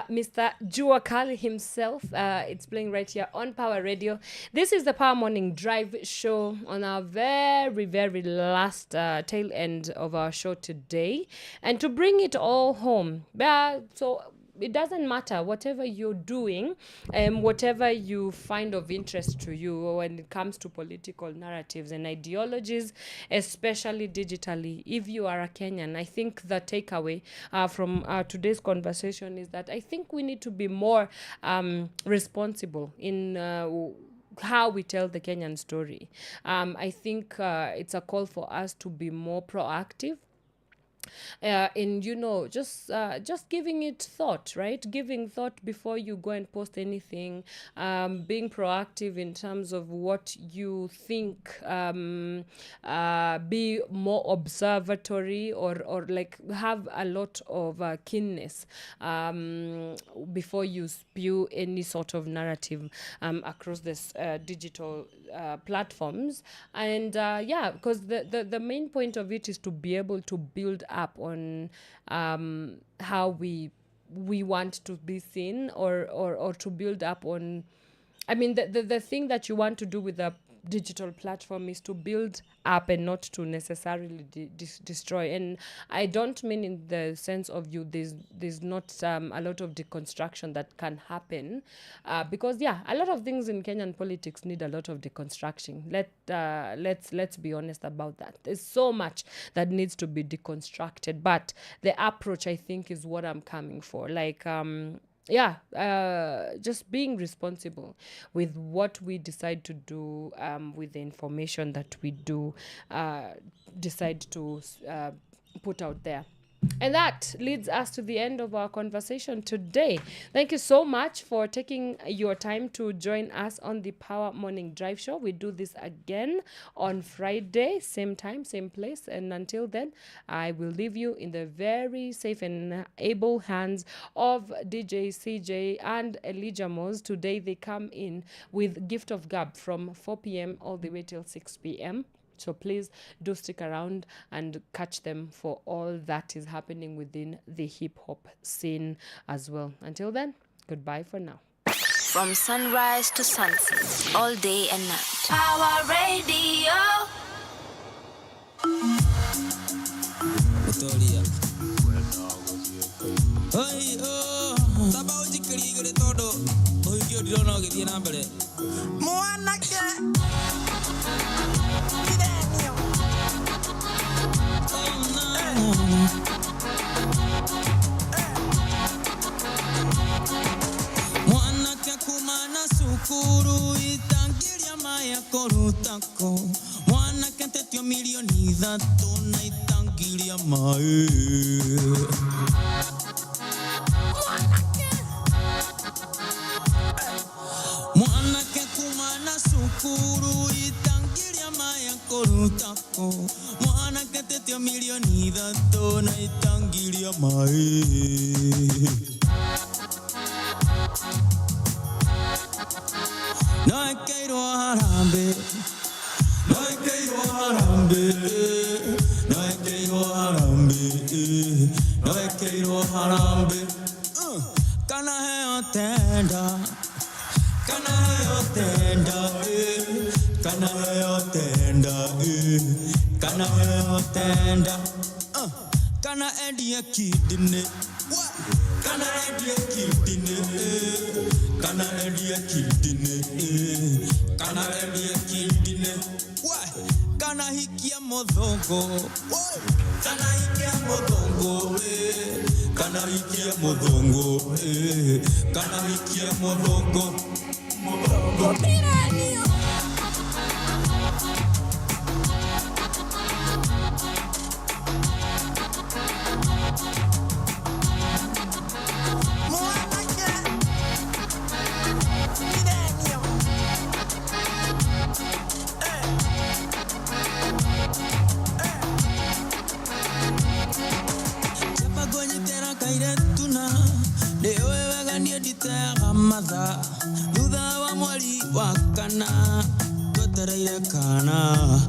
Mr. Jua Kali himself. It's playing right here on Power Radio. This is the Power Morning Drive show on our very, very last tail end of our show today. And to bring it all home, so it doesn't matter whatever you're doing, whatever you find of interest to you when it comes to political narratives and ideologies, especially digitally. If you are a Kenyan, I think the takeaway from today's conversation is that I think we need to be more responsible in how we tell the Kenyan story. I think it's a call for us to be more proactive in just giving it thought, right? Giving thought before you go and post anything, being proactive in terms of what you think, be more observatory, or like have a lot of keenness before you spew any sort of narrative across this digital platforms. And because the main point of it is to be able to build up on how we want to be seen, or to build up on, I mean, the thing that you want to do with a digital platform is to build up and not to necessarily destroy. And I don't mean in the sense of there's not a lot of deconstruction that can happen, because a lot of things in Kenyan politics need a lot of deconstruction. Let's be honest about that. There's so much that needs to be deconstructed, but the approach, I think, is what I'm coming for. Like just being responsible with what we decide to do, with the information that we do decide to put out there. And that leads us to the end of our conversation today. Thank you so much for taking your time to join us on the Power Morning Drive Show. We do this again on Friday, same time, same place. And until then, I will leave you in the very safe and able hands of DJ CJ and Elijah Moz. Today, they come in with Gift of Gab from 4 p.m. all the way till 6 p.m. So please do stick around and catch them for all that is happening within the hip-hop scene as well. Until then, goodbye for now. From sunrise to sunset, all day and night. Power Radio. Mwanake kumana sukuru itangiria maya korutako. Mwanake tetio milioni 3 na itangiria mae. Mwanake kumana sukuru itangiria maya korutako. Mwanake tetio milioni 3 na itangiria mae. No quiero harambe, no quiero harambe, no quiero harambe, no quiero harambe. Kana hai otenda, kana hai otenda, kana hai otenda, kana hai otenda. Kana edia kidne, kana edia kidne, kana edia kidne, kana edia kidne. Kana hikia modongo, kana hikia modongo, kana hikia modongo, kana hikia modongo, modongo. Mother, Luda wa mwali wakana, kotereire kana.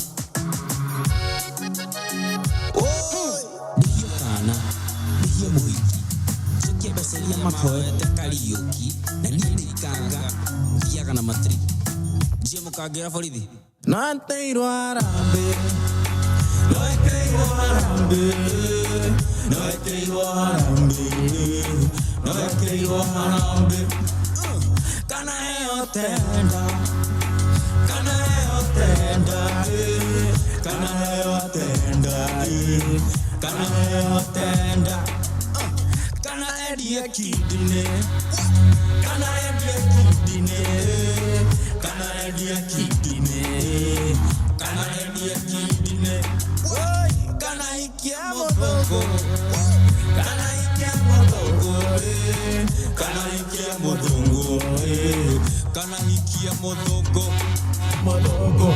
Diyo kana, diyo muhiki. Chokia beseria makoete karaoke, na nirikanga, kiaga na matri. Jemo kagera forithi. No teiro harambe, no teiro harambe, no teiro harambe, no teiro harambe. Kana heo tenda, kana heo tenda, kana heo tenda, kana heo tenda. Kana edia kidine, kana edia kidine, kana edia kidine, kana edia kidine. Kana ikia modongo. Kana ikia modongo. Kana ikia modongo. Kana ikia modongo. Modongo.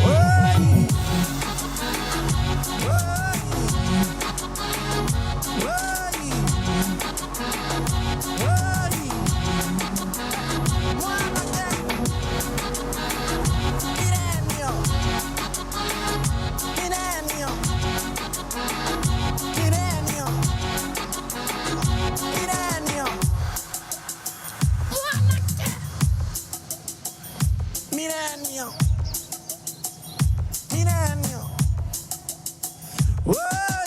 Whoa!